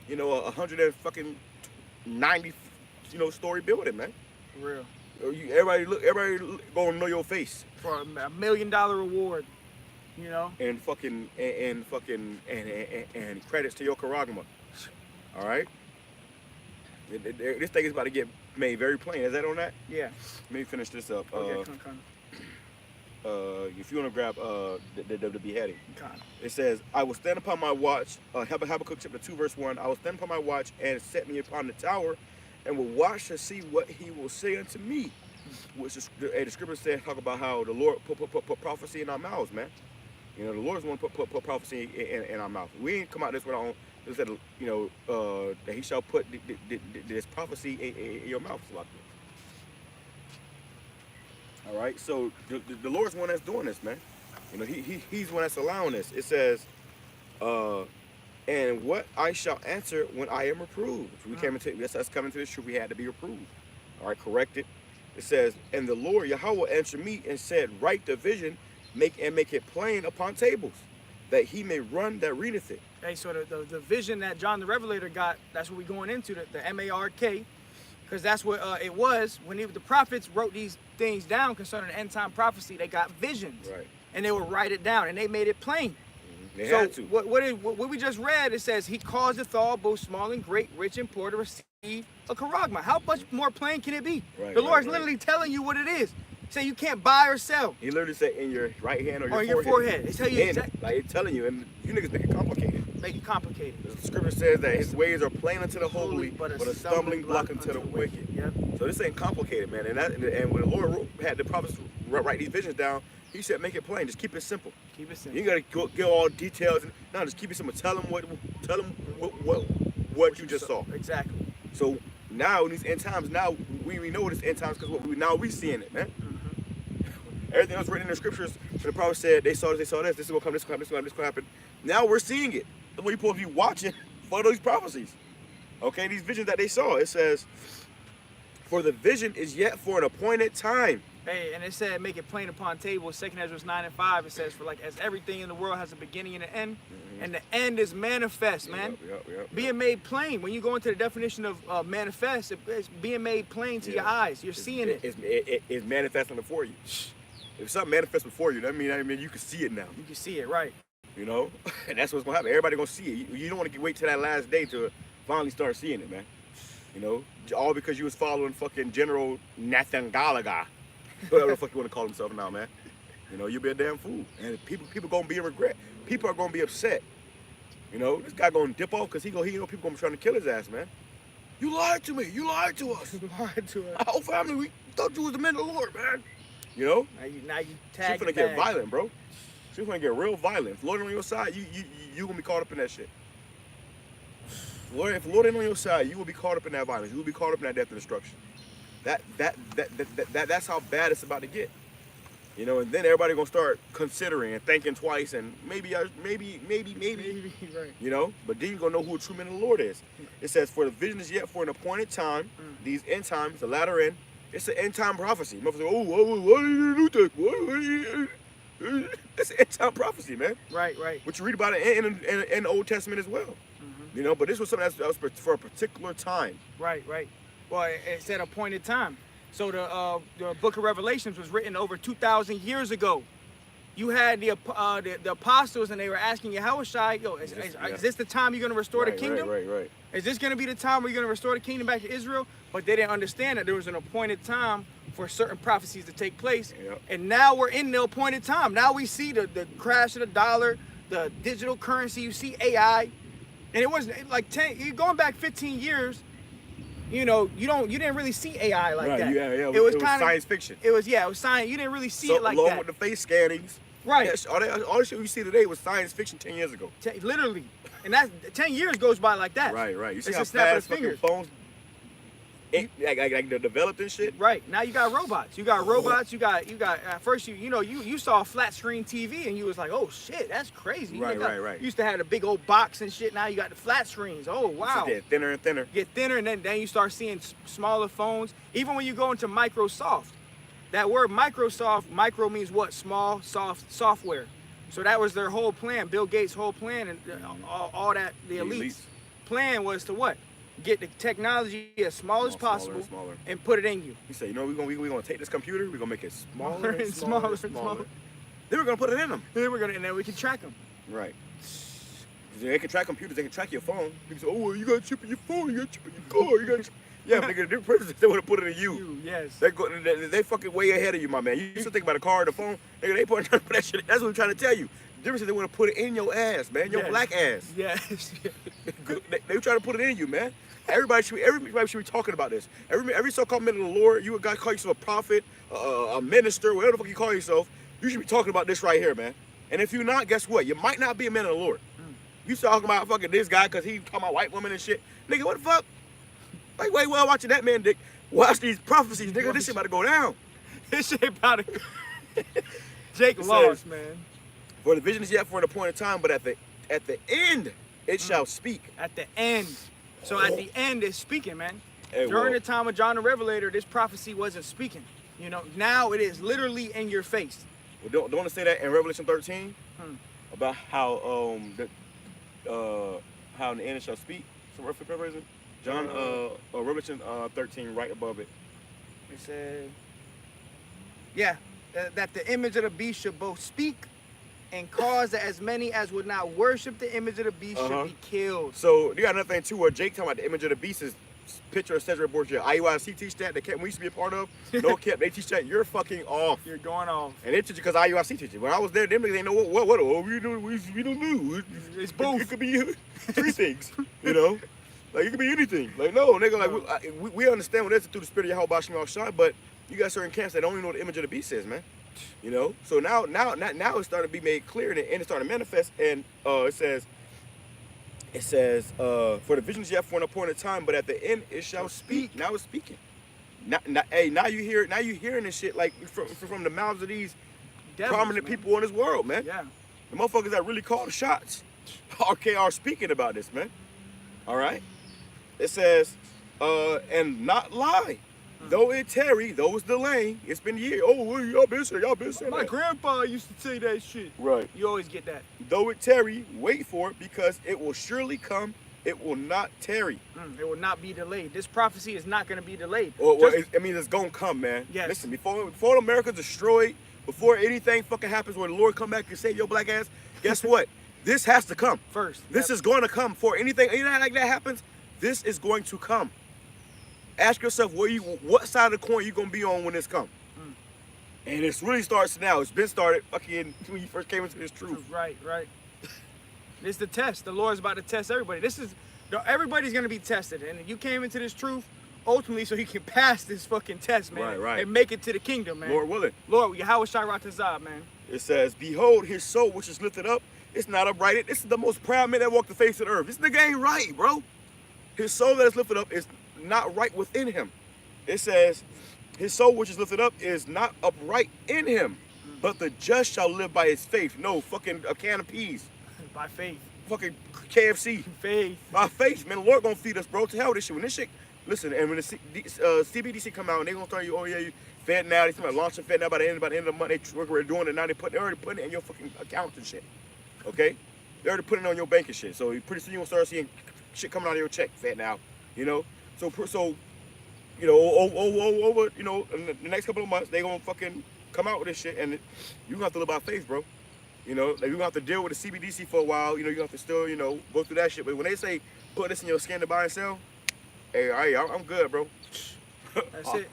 190, story building, man. For real. Everybody gonna know your face. For $1 million reward, And and credits to your charagma. All right. This thing is about to get made very plain. Is that on that? Yeah. Let me finish this up. Okay, if you want to grab the beheading, come. It says, "I will stand upon my watch." Habakkuk chapter 2 verse 1. I will stand upon my watch and set me upon the tower, and will watch to see what he will say unto me. Which is, the scripture says, talk about how the Lord put prophecy in our mouths, man. The Lord's the one put prophecy in our mouth. We ain't come out this with our own. It said, that He shall put this prophecy in your mouth. All right. So the Lord's the one that's doing this, man. He's the one that's allowing this. It says, and what I shall answer when I am reproved. We came into us coming to this truth. We had to be reproved. All right. Corrected. It says, and the Lord Yahweh answered me and said, write the vision. Make it plain upon tables, that he may run that readeth it. Hey, so the vision that John the Revelator got, that's what we're going into, the MARK, because that's what it was when the prophets wrote these things down concerning the end time prophecy. They got visions, right? And they would write it down, and they made it plain. They had to. What we just read, it says he causeth all, both small and great, rich and poor, to receive a charagma. How much more plain can it be? Right, the Lord's literally telling you what it is. Say you can't buy or sell. He literally said in your right hand or your forehead. They tell you exactly. Like it's telling you, and you niggas make it complicated. make it complicated. The scripture says that his ways are plain unto the holy, but a stumbling block unto the wicked. Yep. So this ain't complicated, man. And when the Lord had the prophets write these visions down, he said, make it plain. Just keep it simple. Keep it simple. You ain't gotta get all details. No, just keep it simple. Tell them what you just saw. Exactly. So now in these end times, now we know this end times because now we seeing it, man. Mm-hmm. Everything else written in the scriptures, the prophet said they saw this, this is what come, this will happen. Now we're seeing it. That's what you're supposed to be watching for those prophecies. Okay, these visions that they saw. It says, for the vision is yet for an appointed time. Hey, and it said, make it plain upon tables. 2 Ezra 9:5. It says, for like as everything in the world has a beginning and an end, and the end is manifest, man. Yep. Being made plain. When you go into the definition of manifest, it's being made plain to your eyes. You're seeing it. It's manifesting before you. If something manifests before you, that mean you can see it now. You can see it, right? You know, and that's what's gonna happen. Everybody gonna see it. You don't want to wait till that last day to finally start seeing it, man. You know, all because you was following fucking General Nathangalaga, whatever the fuck you want to call himself now, man. You know, you'll be a damn fool, and people gonna be in regret. People are gonna be upset. You know, this guy gonna dip off because he know people gonna be trying to kill his ass, man. You lied to me. You lied to us. You lied to us. Our whole family, we thought you was the man of the Lord, man. You know? Now you tag. She's gonna get violent, bro. She's gonna get real violent. If Lord ain't on your side, you gonna be caught up in that shit. If Lord ain't on your side, you will be caught up in that violence. You will be caught up in that death and destruction. That's how bad it's about to get. You know, and then everybody gonna start considering and thinking twice, and maybe, right. You know, but then you gonna know who a true man of the Lord is. It says, for the vision is yet for an appointed time. These end times, the latter end. It's an end time prophecy. Motherfuckers say, why did you do that? It's an end time prophecy, man. Right. But you read about it in the Old Testament as well. You know, but this was something that was for a particular time. Right. Well, it said appointed time. So the book of Revelations was written over 2,000 years ago. You had the apostles, and they were asking Yahushua, yo, is this the time you're going to restore the kingdom? Right. Is this going to be the time where you're going to restore the kingdom back to Israel? But they didn't understand that there was an appointed time for certain prophecies to take place. Yep. And now we're in the appointed time. Now we see the crash of the dollar, the digital currency, you see AI. And it wasn't like you're going back 15 years, you know, you didn't really see AI like that. Yeah. It was science fiction. It was science. You didn't really see it like along that. with the face scannings. Right. All the shit you see today was science fiction 10 years ago. Literally. And that's 10 years goes by like that. Right. You see It's how a snap of fast the fucking fingers. phones like they're developed and shit. Right. Now you got robots. You got at first you saw a flat screen TV and you was like, oh shit, that's crazy. Right. You used to have the big old box and shit. Now you got the flat screens. Oh wow. Get thinner and thinner. Get thinner, and then you start seeing smaller phones. Even when you go into Microsoft, that word Microsoft, micro means what? Small, software. So that was their whole plan. Bill Gates' whole plan, and all that the elites' plan was to what? Get the technology as small as possible smaller. And put it in you. He said, you know, we're gonna take this computer, we're gonna make it smaller and smaller. Then we're gonna put it in them. And then we can track them. Right. They can track computers. They can track your phone. People say, oh, well, you got a chip in your phone. You got a chip in your car. You got. Yeah, but nigga, the different person, they want to put it in you. Yes. They fucking way ahead of you, my man. You used to think about a car or the phone. Nigga, they trying to put that shit. That's what I'm trying to tell you. The difference is they want to put it in your ass, man. Your black ass. Yes. they trying to put it in you, man. Everybody should be talking about this. Every so-called man of the Lord, you a guy call yourself a prophet, a minister, whatever the fuck you call yourself, you should be talking about this right here, man. And if you're not, guess what? You might not be a man of the Lord. You talking about fucking this guy because he talking about white women and shit. Nigga, what the fuck? Like, wait, well, watching that man, dick. Watch these prophecies, nigga. This shit about to go down. This shit about to go. Jake lost, man. For the vision is yet for an appointed time, but at the end, it shall speak. At the end. So at the end, it's speaking, man. Hey, During the time of John the Revelator, this prophecy wasn't speaking. You know, now it is literally in your face. Well, don't want to say that in Revelation 13 about how how in the end it shall speak. Some reference, John Revelation 13, right above it. It said, that the image of the beast should both speak and cause that as many as would not worship the image of the beast should be killed. So you got another thing too, where Jake talking about the image of the beast is picture of Cedric Borgia. IUIC teach that. They can't. We used to be a part of. No cap. They teach that. You're fucking off. You're going off. And they teach it because IUIC teach it. When I was there, them niggas ain't know what we do. We don't know. It's both. It could be three things. You know, like it could be anything. Like no, nigga. Like we understand what that's through the spirit of Yahweh Shemel Shai, but you got certain camps that don't even know what the image of the beast is, man. You know. So now it's starting to be made clear and it's starting to manifest. And it says, for the visions yet for an appointed time, but at the end it shall speak. Now it's speaking. Now you hearing this shit like from the mouths of these devils, prominent people in this world, man. Yeah. The motherfuckers that really call the shots are speaking about this, man. All right. It says, and not lie. Though it tarry, though it's delaying, it's been years. Oh, y'all been saying My that. grandpa used to say that shit. Right. You always get that. Though it tarry, wait for it, because it will surely come. It will not tarry. It will not be delayed. This prophecy is not going to be delayed. It's going to come, man. Yes. Listen, before America's destroyed, before anything fucking happens where the Lord come back and save your black ass, guess what? This has to come. First. This is going to come. For anything like that happens, this is going to come. Ask yourself what side of the coin you gonna be on when this comes. And it really starts now. It's been started fucking when you first came into this truth. Right. This is the test. The Lord's about to test everybody. Everybody's gonna be tested, and you came into this truth ultimately so he can pass this fucking test, man. Right. And make it to the kingdom, man. Lord willing. Lord, Yahweh Shai Ratazah, man. It says, behold, his soul which is lifted up, it's not upright. This is the most proud man that walked the face of the earth. This nigga ain't right, bro. His soul that is lifted up is not right within him. It says, his soul which is lifted up is not upright in him, but the just shall live by his faith. No, fucking a can of peas. By faith. Fucking KFC. Faith. By faith, man. The Lord gonna feed us, bro. To hell with this shit. When this shit, listen, and when the CBDC come out and they gonna tell you, oh yeah, you fed now. They talking about launching fed now by the end of the month. We're doing it now. They already putting it in your fucking account and shit. Okay? They already putting it on your bank and shit. So pretty soon you gonna start seeing shit coming out of your check. Fed now. You know. So, you know, over, you know, in the next couple of months, they gonna fucking come out with this shit, and you gonna have to live by faith, bro. You know, like you gonna have to deal with the CBDC for a while. You know, you have to still, you know, go through that shit. But when they say put this in your skin to buy and sell, hey, I'm good, bro. That's it.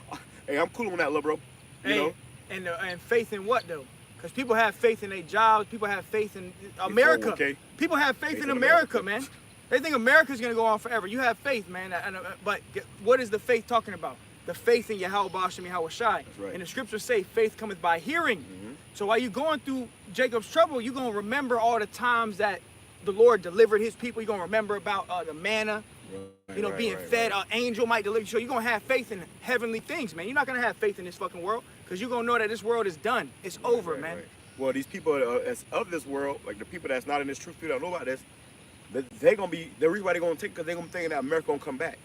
Hey, I'm cool on that, little bro. You know? And faith in what though? Because people have faith in their jobs. People have faith in America. Okay. People have faith in America, man. They think America's going to go on forever. You have faith, man. But what is the faith talking about? The faith in Yahweh Ba'ashem Yahweh Shai. That's right. And the scriptures say faith cometh by hearing. So while you're going through Jacob's trouble, you're going to remember all the times that the Lord delivered his people. You're going to remember about the manna, being fed. An angel might deliver you. So you're going to have faith in heavenly things, man. You're not going to have faith in this fucking world because you're going to know that this world is done. It's over, man. Well, these people that's of this world, like the people that's not in this truth, people that don't know about this, they're gonna be the reason why they're gonna take because they're gonna think that America gonna come back.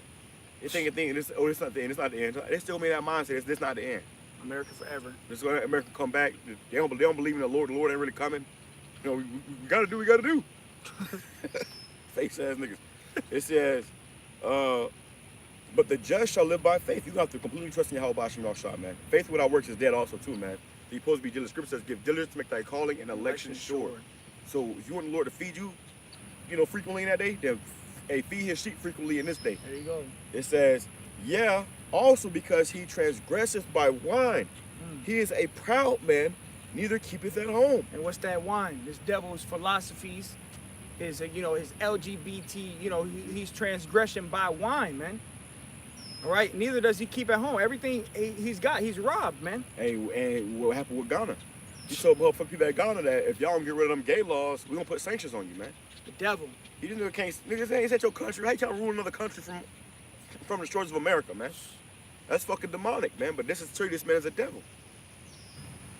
They thinking this, it's not the end. It's not the end. They still made that mindset. This not the end. America forever. This is gonna America come back. They don't believe in the Lord. The Lord ain't really coming. You know, we gotta do. We gotta do. Face ass niggas. It says, but the just shall live by faith. You have to completely trust in Yahweh Ba'ashem Yahweh Shai, man. Faith without works is dead also too, man. You're supposed to be diligent. Scripture says, give diligence to make thy calling and election sure. So if you want the Lord to feed you, you know, frequently in that day, then feed his sheep frequently in this day. There you go. It says, yeah, also because he transgresseth by wine. He is a proud man, neither keepeth at home. And what's that wine? This devil's philosophies, his LGBT, he's transgression by wine, man. All right, neither does he keep at home. Everything he's got, he's robbed, man. Hey, and what happened with Ghana? He told motherfucking people at Ghana that if y'all don't get rid of them gay laws, we're gonna put sanctions on you, man. The devil. You just can't. Niggas ain't set your country. How you trying to rule another country from the shores of America, man? That's fucking demonic, man. But this man is a devil.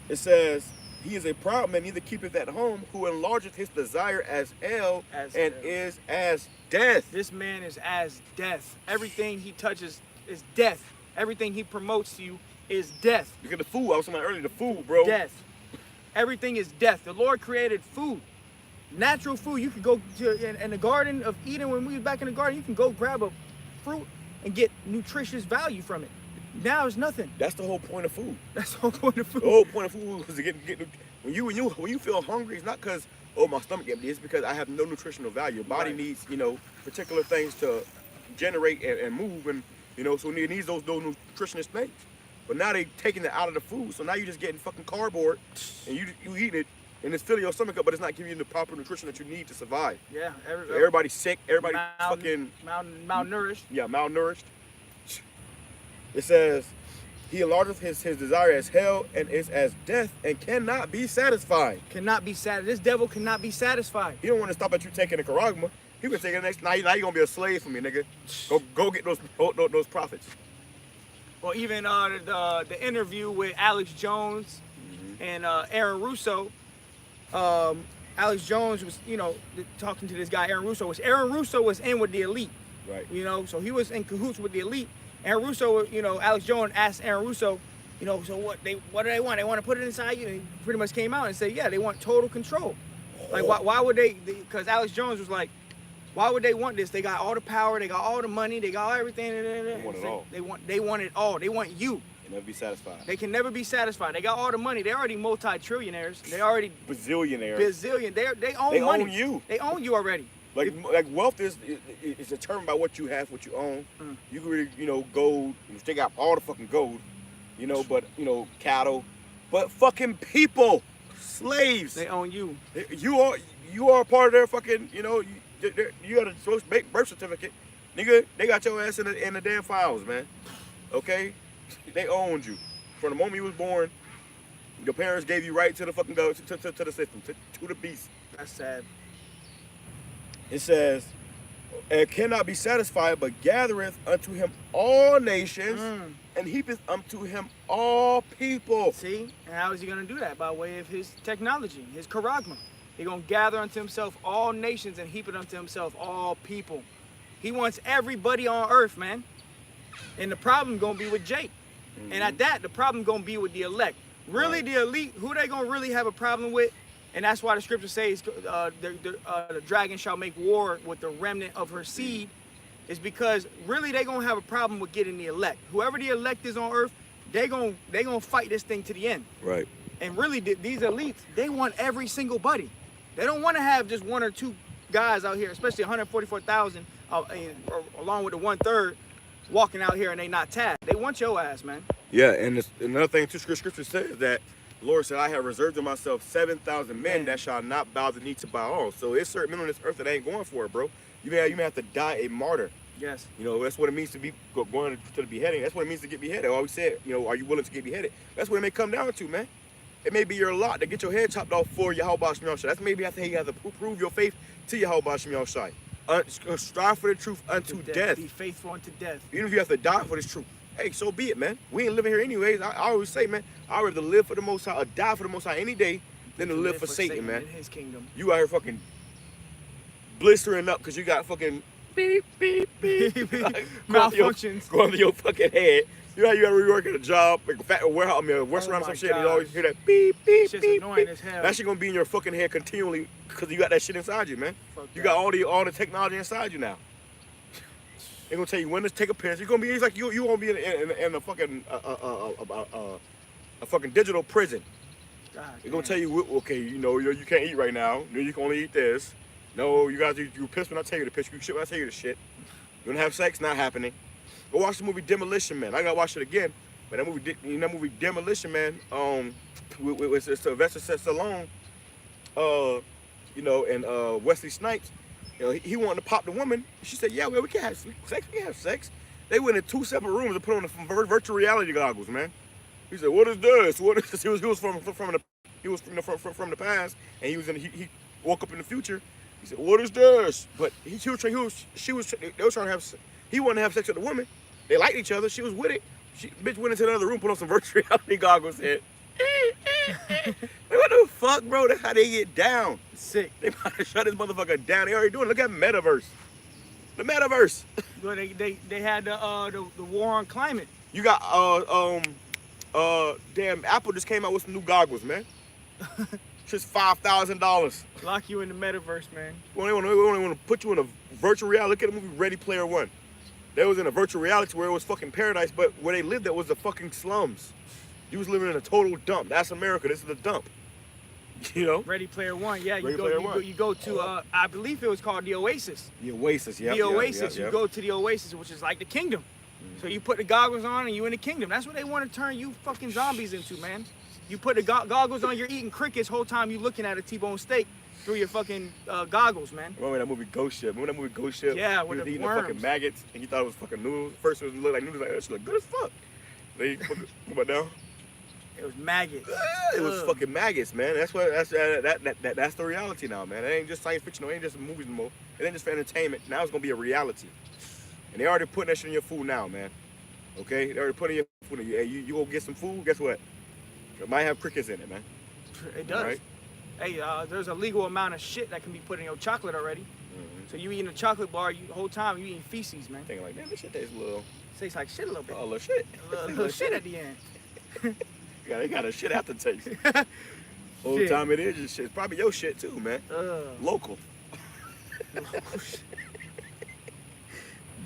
It says, he is a proud man, neither keepeth at home, who enlargeth his desire as hell is as death. This man is as death. Everything he touches is death. Everything he promotes to you is death. Look at the food. I was talking about earlier, the food, bro. Death. Everything is death. The Lord created food. Natural food. You could go in the Garden of Eden, when we was back in the garden, you can go grab a fruit and get nutritious value from it. Now it's nothing. That's the whole point of food. That's the whole point of food. The whole point of food is to get when you feel hungry, it's not because, oh, my stomach empty. It's because I have no nutritional value. Your body needs, particular things to generate and move, and you know, so it needs those nutritionist things. But now they taking it out of the food, so now you're just getting fucking cardboard, and you eat it, and it's filling your stomach up, but it's not giving you the proper nutrition that you need to survive. Yeah, so everybody's sick, everybody fucking malnourished. Yeah, malnourished. It says, he enlargeth his desire as hell and is as death and cannot be satisfied. Cannot be satisfied. This devil cannot be satisfied. He don't want to stop at you taking the charagma. He been taking the next. Now you're gonna be a slave for me, nigga. Go get those profits. Well, even the interview with Alex Jones and Aaron Russo. Alex Jones was, you know, talking to this guy Aaron Russo. Aaron Russo was in with the elite. Right. You know, so he was in cahoots with the elite. Aaron Russo, you know, Alex Jones asked Aaron Russo, you know, so what do they want? They want to put it inside you? And he pretty much came out and said, yeah, they want total control. Like, why would they? Because Alex Jones was like, why would they want this? They got all the power, they got all the money, they got everything. They want it all. They want it all. They want you. They never be satisfied. They can never be satisfied. They got all the money. They're already multi-trillionaires. They already bazillionaires. They own money. They own you. They own you already. Like wealth is determined by what you have, what you own. You can really, you know, gold. They got all the fucking gold, you know, but you know, cattle, but fucking people, slaves. They own you. You are a part of their fucking, you know, you got a supposed to make birth certificate, nigga. They got your ass in the damn files, man. Okay, they owned you from the moment you was born. Your parents gave you right to the fucking go to the system, to the beast. That's sad. It says, "It cannot be satisfied, but gathereth unto him all nations, and heapeth unto him all people." See, and how is he gonna do that? By way of his technology, his charagma. He's gonna gather unto himself all nations and heap it unto himself all people. He wants everybody on earth, man. And the problem gonna be with Jake. And at that, the problem gonna be with the elect. Really, the elite, who they gonna really have a problem with? And that's why the scripture says the dragon shall make war with the remnant of her seed, is because really they gonna have a problem with getting the elect. Whoever the elect is on earth, they gonna fight this thing to the end. Right. And really, these elites, they want every single buddy. They don't want to have just one or two guys out here, especially 144,000, along with the 1/3, walking out here and they not tagged. They want your ass, man. Yeah, and another thing too, scripture says that the Lord said, "I have reserved in myself 7,000 men that shall not bow the knee to Baal." So it's certain men on this earth that ain't going for it, bro. You may have to die a martyr. Yes. You know, that's what it means to be going to the beheading. That's what it means to get beheaded. I always said, you know, are you willing to get beheaded? That's what it may come down to, man. It may be your lot to get your head chopped off for Yahweh Shem Yahushai. That's maybe after you have to prove your faith to Yahweh Shem Yahushai. Strive for the truth unto death. Be faithful unto death. Even if you have to die for this truth, hey, so be it, man. We ain't living here anyways. I always say, man, I'd rather live for the Most High or die for the Most High any day than to live for Satan, man. In his kingdom. You out here fucking blistering up because you got fucking beep, beep, beep. Like, malfunctions. Going through your fucking head. You know how you ever work at a job, like a warehouse, restaurant or some shit, and you always hear that beep, beep, shit's beep, annoying beep. As hell. That shit gonna be in your fucking head continually because you got that shit inside you, man. You got all the technology inside you now. They're gonna tell you when to take a piss. You're gonna be, it's like you won't be in a fucking a fucking digital prison. They're gonna tell you, okay, you know, you can't eat right now. You can only eat this. No, you guys, you piss when I tell you to piss. You shit when I tell you to shit. You wanna have sex? Not happening. Go watch the movie Demolition Man. I gotta watch it again. But that movie Demolition Man, with Sylvester Stallone, you know, and Wesley Snipes. You know, he wanted to pop the woman. She said, "Yeah, well, we can have sex. We can have sex." They went in 2 separate rooms and put on the virtual reality goggles, man. He said, "What is this? What is this?" He was from the past, and he woke up in the future. He said, "What is this?" But they were trying to have. He wanted to have sex with the woman. They liked each other. She was with it. Bitch went into another room, put on some virtual reality goggles, and what the fuck, bro? That's how they get down. Sick. They about to shut this motherfucker down. They already doing it. Look at Metaverse. The Metaverse. Well, they had the war on climate. You got damn Apple just came out with some new goggles, man. Just $5,000. Lock you in the metaverse, man. We only want to put you in a virtual reality. Look at the movie Ready Player One. They was in a virtual reality where it was fucking paradise, but where they lived at was the fucking slums. You was living in a total dump. That's America. This is the dump. You know? Ready Player One. Yeah, Ready Player One. You go to I believe it was called the Oasis. The Oasis, yeah. The Oasis. You go to the Oasis, which is like the kingdom. So you put the goggles on and you in the kingdom. That's what they want to turn you fucking zombies into, man. You put the goggles on, you're eating crickets whole time you looking at a T-bone steak through your fucking goggles, man. Remember that movie Ghost Ship? Remember that movie Ghost Ship? Yeah, he with was the eating worms. the fucking maggots and he thought it was fucking noodles. First it looked like noodles, like that shit look good as fuck. Then he come back down. It was maggots. It was fucking maggots, man. That's the reality now, man. It ain't just science fiction, it ain't just movies no more. It ain't just for entertainment. Now it's gonna be a reality. And they already putting that shit in your food now, man. Okay? They already putting your food in. Hey, you go get some food, guess what? It might have crickets in it, man. It does. Right? Hey, there's a legal amount of shit that can be put in your chocolate already. Mm-hmm. So you eating a chocolate bar, the whole time you eating feces, man. Thinking like, man, this shit tastes a little. Tastes like shit a little bit. Oh, a little shit. A little shit at the end. They got a shit aftertaste. Whole time it is just shit. It's probably your shit too, man. Local.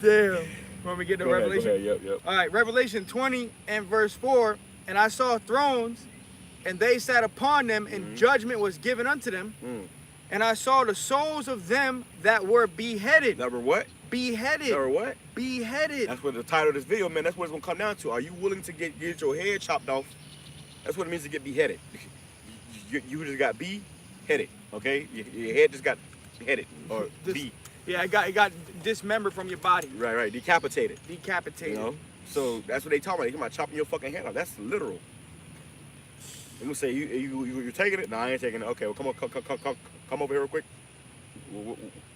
Damn. Want me to get to Go Revelation? ahead. Yep. All right, Revelation 20 and verse 4. And I saw thrones, and they sat upon them, and judgment was given unto them. And I saw the souls of them that were beheaded. That were what? Beheaded. That were what? Beheaded. That's what the title of this video, man. That's what it's gonna come down to. Are you willing to get your head chopped off? That's what it means to get beheaded. You just got beheaded, okay? Your head just got headed or Yeah, it got dismembered from your body. Right. Decapitated. Decapitated. You know? So that's what they talking about. They talking about chopping your fucking head off. That's literal. I'm gonna say you taking it? No, I ain't taking it. Okay, well come over here real quick.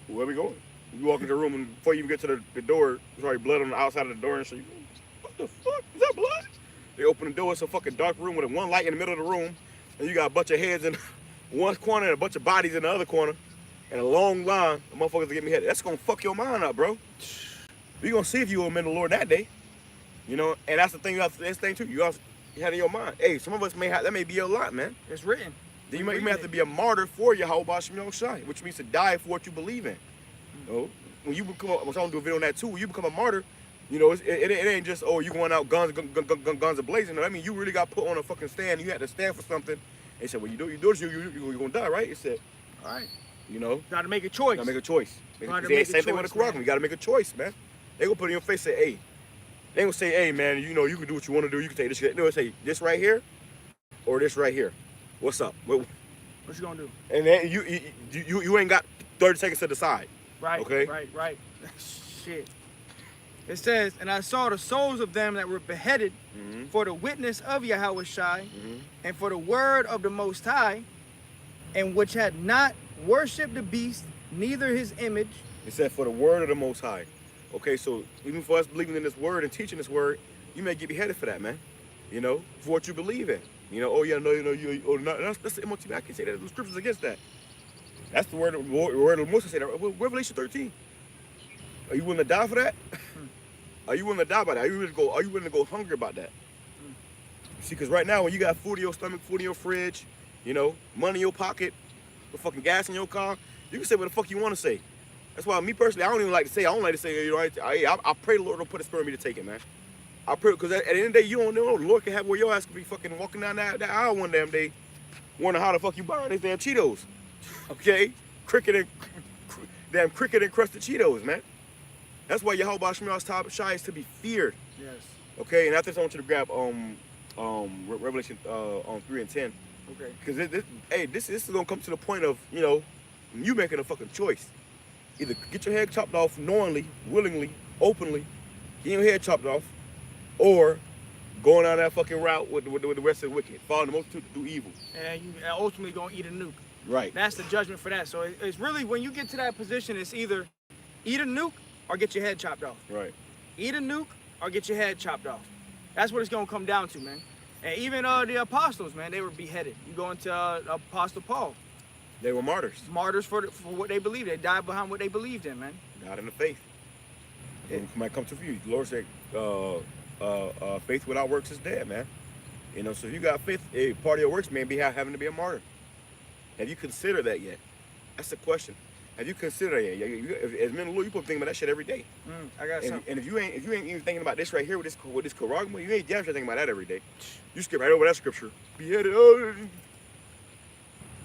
Where we going? You walk into the room and before you even get to the door, there's already blood on the outside of the door and shit. What the fuck? Is that blood? They open the door, it's a fucking dark room with one light in the middle of the room, and you got a bunch of heads in one corner and a bunch of bodies in the other corner, and a long line of motherfuckers to get me headed. That's gonna fuck your mind up, bro. You gonna see if you will amend the Lord that day. You know, and that's the thing. That's the thing too. You have in your mind. Hey, some of us that may be your lot, man. It's written. Then you may have to be a martyr for Yahweh Shem Yoshai, which means to die for what you believe in. You know, when you become, I'm gonna do a video on that too. When you become a martyr, you know, it ain't just you going out guns a blazing. I mean, you really got put on a fucking stand. You had to stand for something. They said, well, you do this, you're gonna die, right? It said, all right. You know, gotta make a choice. Gotta make a choice. Same thing with the Quran. You gotta make a choice, man. They gonna put it in your face, say, hey. They gonna say, hey man, you know, you can do what you want to do. You can take this shit. No, say this right here, or this right here. What's up? What you gonna do? And then you ain't got 30 seconds to decide. Right. Okay. Right. Shit. It says, and I saw the souls of them that were beheaded for the witness of Yahweh Shai, and for the word of the Most High, and which had not worshipped the beast, neither his image. It said for the word of the Most High. Okay, so even for us believing in this word and teaching this word, you may get beheaded for that, man. You know, for what you believe in. You know, oh yeah, that's the MOTB. I can say that the scriptures against that. That's the word of Moses say that. Revelation 13. Are you willing to die for that? Are you willing to die by that? Are you willing to go hungry about that? See, because right now when you got food in your stomach, food in your fridge, you know, money in your pocket, the fucking gas in your car, you can say what the fuck you want to say. That's why me personally, I don't even like to say. I don't like to say. You know, I pray the Lord don't put a spirit in me to take it, man. I pray because at the end of the day, you don't know. The Lord can have where your ass could be fucking walking down that aisle one damn day, wondering how the fuck you buying these damn Cheetos. Okay, cricket encrusted Cheetos, man. That's why Yahweh Shem Yoshai is to be feared. Yes. Okay, and after this, I want you to grab Revelation 3 and 10. Okay. Because this is gonna come to the point of, you know, you making a fucking choice. Either get your head chopped off knowingly, willingly, openly, get your head chopped off, or going on that fucking route with the rest of the wicked, following the multitude to do evil. And you ultimately gonna eat a nuke. Right. That's the judgment for that. So it's really, when you get to that position, it's either eat a nuke or get your head chopped off. Right. Eat a nuke or get your head chopped off. That's what it's gonna come down to, man. And even the apostles, man, they were beheaded. You go into Apostle Paul. They were martyrs. Martyrs for what they believed. They died behind what they believed in, man. God in the faith. It might come to you. The Lord said, faith without works is dead, man. You know, so if you got faith, part of your works may be having to be a martyr. Have you considered that yet? That's the question. Have you considered that yet? As men of the Lord, you supposed to think about that shit every day. I got something. And if you ain't even thinking about this right here with this Quran, you ain't damn sure thinking about that every day. You skip right over that scripture. Beheaded.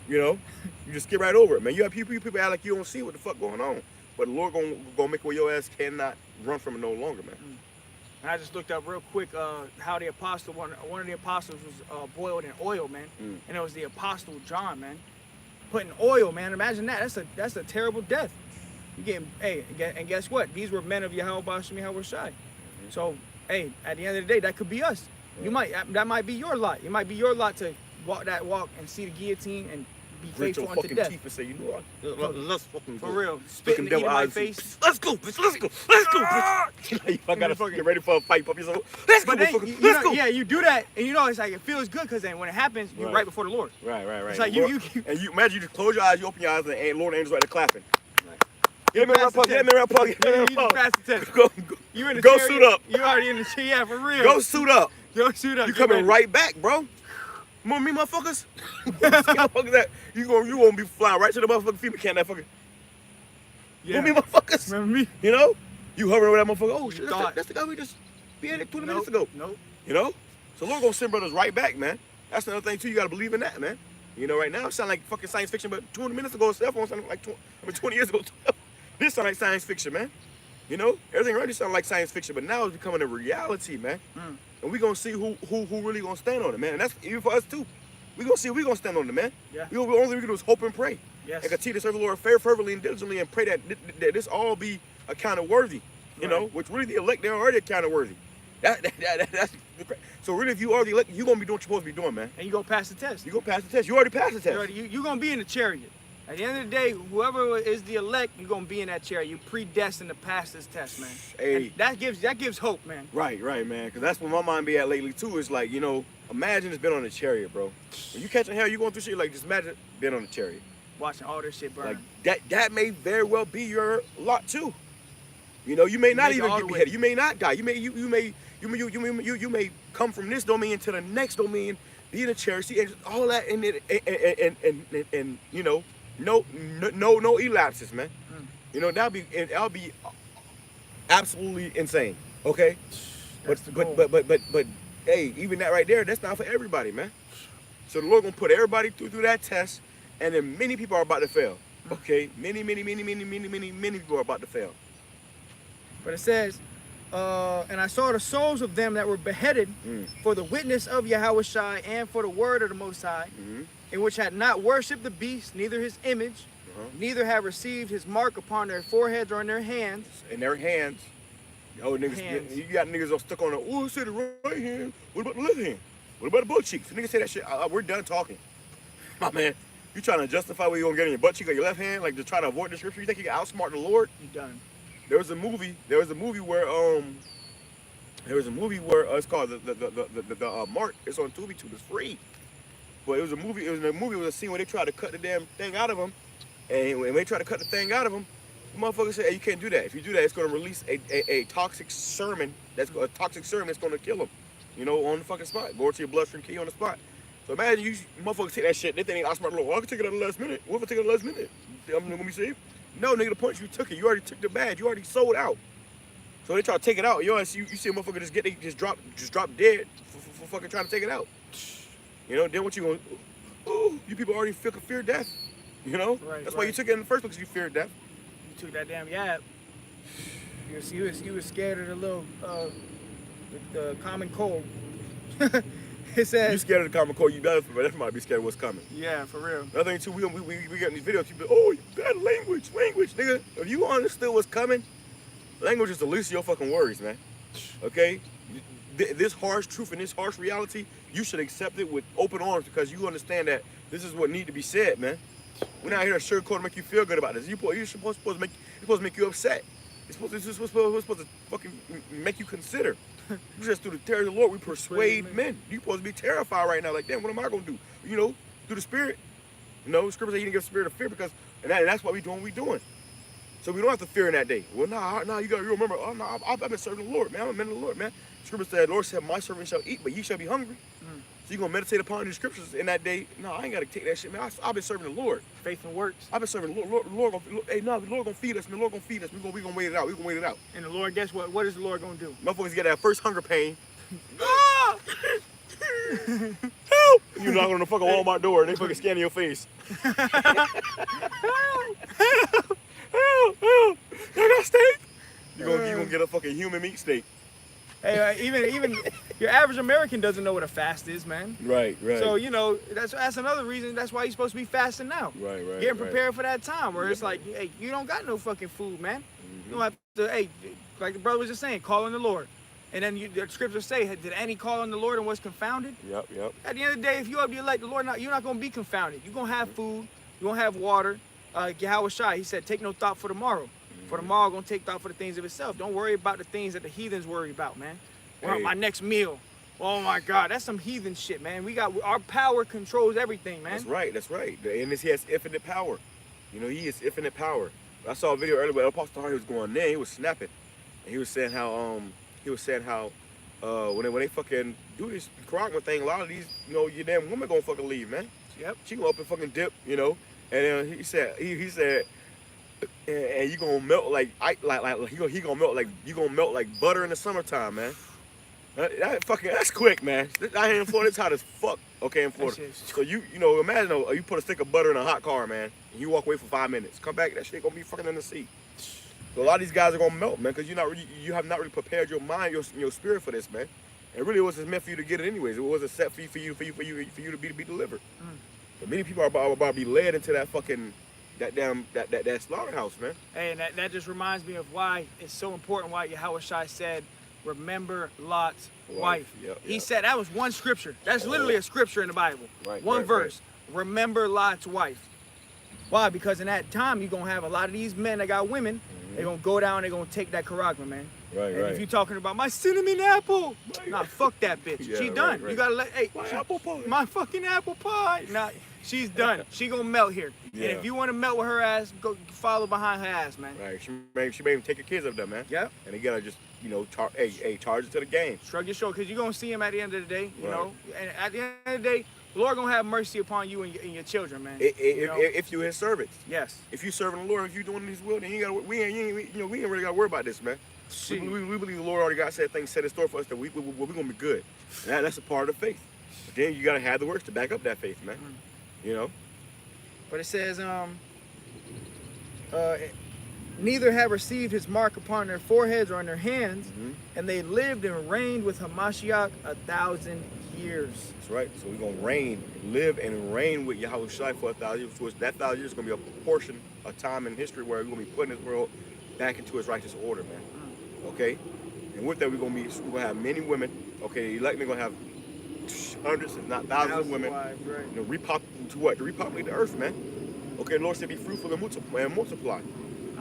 You know, you just skip right over it, man. You have people act like you don't see what the fuck going on, but the Lord gonna make it where your ass cannot run from it no longer, man. And I just looked up real quick how the apostle, one of the apostles was boiled in oil, man, and it was the apostle John, man, putting oil, man. Imagine that. That's a terrible death. You getting, hey, and guess what? These were men of Yahweh Bashim Yahweh Shai. So, hey, at the end of the day, that could be us. That might be your lot. It might be your lot to walk that walk and see the guillotine and be faithful unto death. Teeth and say, you know what? Let's fucking for go. real. Spit in the Edomite face. Let's go, bitch. Let's go. Let's go, bitch. I gotta get ready for a fight, puppy. So let's go, motherfucker. Let's go. Yeah, you do that, and you know it's like it feels good because then when it happens, you're right before the Lord. Right. It's like Lord, you and you imagine you just close your eyes, you open your eyes, and the Lord angels right there clapping. Get me around, You just pass the test. You in the go chair, suit up. You already in the chair, yeah, for real. Go suit up. Go suit up. You coming right back, bro. Remember me, motherfuckers? That you gonna be flying right to the motherfucking FEMA camp, that fucker. Yeah. Remember me, motherfuckers? Remember me? You know? You hovering over that motherfucker. Oh shit, that's the guy we just beheaded 20 minutes ago. Nope. You know? So Lord gonna send brothers right back, man. That's another thing too. You gotta believe in that, man. You know, right now it sound like fucking science fiction, but 20 minutes ago, cell phone sounded like 20 years ago. This sound like science fiction, man. You know, everything already sound like science fiction, but now it's becoming a reality, man. And we gonna see who really gonna stand on it, man. And that's even for us too. We gonna see who we gonna stand on it, man. Yeah. The only thing we can do is hope and pray. Yes. And continue to serve the Lord fervently and diligently and pray that this all be accounted worthy. You know, which really the elect, they're already accounted worthy. That's so really, if you are the elect, you gonna be doing what you're supposed to be doing, man. And you gonna pass the test. You gonna pass the test. You already passed the test. You gonna be in the chariot. At the end of the day, whoever is the elect, you're gonna be in that chariot. You're predestined to pass this test, man. Hey, and that gives hope, man. Right, man. Because that's where my mind be at lately too. Is like, you know, imagine it's been on a chariot, bro. When you catching hell, you going through shit, like just imagine being on a chariot. Watching all this shit burn. Like that may very well be your lot too. You know, you may not even get beheaded. You may not die. You may come from this domain to the next domain, be in a chariot, see, and all that, and you know, no elapses, man. You know, that'll be absolutely insane. Okay, but hey, even that right there, that's not for everybody, man. So the Lord gonna put everybody through that test, and then many people are about to fail. Okay, many people are about to fail. But it says, and I saw the souls of them that were beheaded for the witness of Yahweh Shai and for the word of the Most High, in which had not worshipped the beast, neither his image, neither have received his mark upon their foreheads or in their hands. In their hands. Yo, niggas, you got niggas all stuck on the, oh, say the right hand. What about the left hand? What about the butt cheeks? Niggas say that shit. We're done talking. My man, you trying to justify where you gonna get in your butt cheek or your left hand, like to try to avoid the scripture? You think you can outsmart the Lord? You done. There was a movie where it's called the Mark. It's on Tubi Tube. It's free. But it was a scene where they tried to cut the damn thing out of him, and when they tried to cut the thing out of him, the motherfucker said, "Hey, you can't do that. If you do that, it's going to release a toxic sermon. That's going to kill him. You know, on the fucking spot. Go into your bloodstream, kill you on the spot. So imagine you motherfuckers take that shit. They think I smart the Lord. Well, I can take it at the last minute. What if I take it at the last minute? I'm gonna be saved? No, nigga, the punch you took it. You already took the badge. You already sold out. So they try to take it out. You see a motherfucker just drop dead for fucking trying to take it out. You know, then what you gonna? Ooh, you people already fear death. You know, that's why you took it in the first place. Because you feared death. You took that damn yab. You was scared of the little the common cold. It says you scared of the common cold. You better, but that might be scared of what's coming. Yeah, for real. Another thing too, we get in these videos. People, oh, you bad language, nigga. If you understood what's coming, language is the least of your fucking worries, man. Okay, this harsh truth and this harsh reality, you should accept it with open arms because you understand that this is what need to be said, man. We're not here to sugarcoat and make you feel good about this. You're supposed to make you upset. It's supposed to fucking make you consider. Just through the terror of the Lord, we persuade men. You're supposed to be terrified right now. Like, damn, what am I gonna do? You know, through the Spirit. You know, Scripture says you didn't give spirit of fear because, and that's what we doing. So we don't have to fear in that day. Well, you remember. Oh, no, I've been serving the Lord, man. I'm a man of the Lord, man. Scripture said, Lord said, my servant shall eat, but ye shall be hungry. So you're gonna meditate upon these scriptures in that day. No, I ain't gotta take that shit, man. I've been serving the Lord. Faith and works. I've been serving the Lord. The Lord gonna feed us, man. The Lord gonna feed us. We gonna wait it out. We gonna wait it out. And the Lord, guess what? What is the Lord gonna do? Motherfuckers get that first hunger pain. Help! You knock on the fucking Walmart door and they fucking scan your face. Help! I got steak. You gonna get a fucking human meat steak. Hey, even your average American doesn't know what a fast is, man. Right. So, you know, that's another reason. That's why you're supposed to be fasting now. Right. Getting prepared for that time where it's like, hey, you don't got no fucking food, man. You don't have to, hey, like the brother was just saying, call on the Lord. And then the scriptures say, did any call on the Lord and was confounded? Yep. At the end of the day, if you up your elect the Lord, you're not going to be confounded. You're going to have food. You're going to have water. Yahweh Shai, he said, take no thought for tomorrow. For tomorrow, going to take thought for the things of itself. Don't worry about the things that the heathens worry about, man. Hey. My next meal. Oh my God, that's some heathen shit, man. We got our power controls everything, man. That's right. And he has infinite power. You know, he is infinite power. I saw a video earlier where Apostle Hardy was going there. He was snapping, and he was saying how when they fucking do this Karagma thing, a lot of these, you know, your damn woman gonna fucking leave, man. Yep. She gonna up and fucking dip, you know. And he said, and you gonna melt like he gonna melt like you gonna melt like butter in the summertime, man. That's quick, man. Out here in Florida, it's hot as fuck. Okay, in Florida. So you know, imagine you put a stick of butter in a hot car, man, and you walk away for 5 minutes. Come back, that shit gonna be fucking in the seat. So a lot of these guys are gonna melt, man, because you have not really prepared your mind, your spirit for this, man. It really wasn't meant for you to get it anyways. It wasn't set for you to be delivered. But many people are about to be led into that fucking that slaughterhouse, man. Hey, and that just reminds me of why it's so important. Why Yahweh Shai said, "Remember Lot's wife." He said that was one scripture. That's literally a scripture in the Bible. One verse. Right. Remember Lot's wife. Why? Because in that time you're gonna have a lot of these men that got women. They're gonna go down. They're gonna take that Karagma, man. Right. If you're talking about my cinnamon apple, nah, fuck that bitch. She done. You gotta let apple pie. My fucking apple pie. Nah, she's done. She gonna melt here. Yeah. And if you want to melt with her ass, go follow behind her ass, man. Right. She may even take your kids up there, man. Yep. And they gotta just, you know, charge it to the game. Shrug your shoulder, because you're gonna see him at the end of the day, you know. And at the end of the day, the Lord gonna have mercy upon you and your children, man. If you his servants. Yes. If you serving the Lord, if you doing His will, then we ain't really gotta worry about this, man. We believe the Lord already got things set in store for us that we gonna be good. And that's a part of faith. But then you gotta have the works to back up that faith, man. You know. But it says, neither have received his mark upon their foreheads or on their hands, and they lived and reigned with Hamashiach 1,000 years. That's right. So we're gonna live and reign with Yahweh Shai for 1,000 years. So that 1,000 years is gonna be a portion, a time in history where we're gonna be putting this world back into its righteous order, man. Okay. And with that, we're gonna have many women. Okay, the elect, they're gonna have hundreds, if not thousands of women. Wives, right. You know, to what? To repopulate the earth, man. Okay, the Lord said, "Be fruitful and multiply."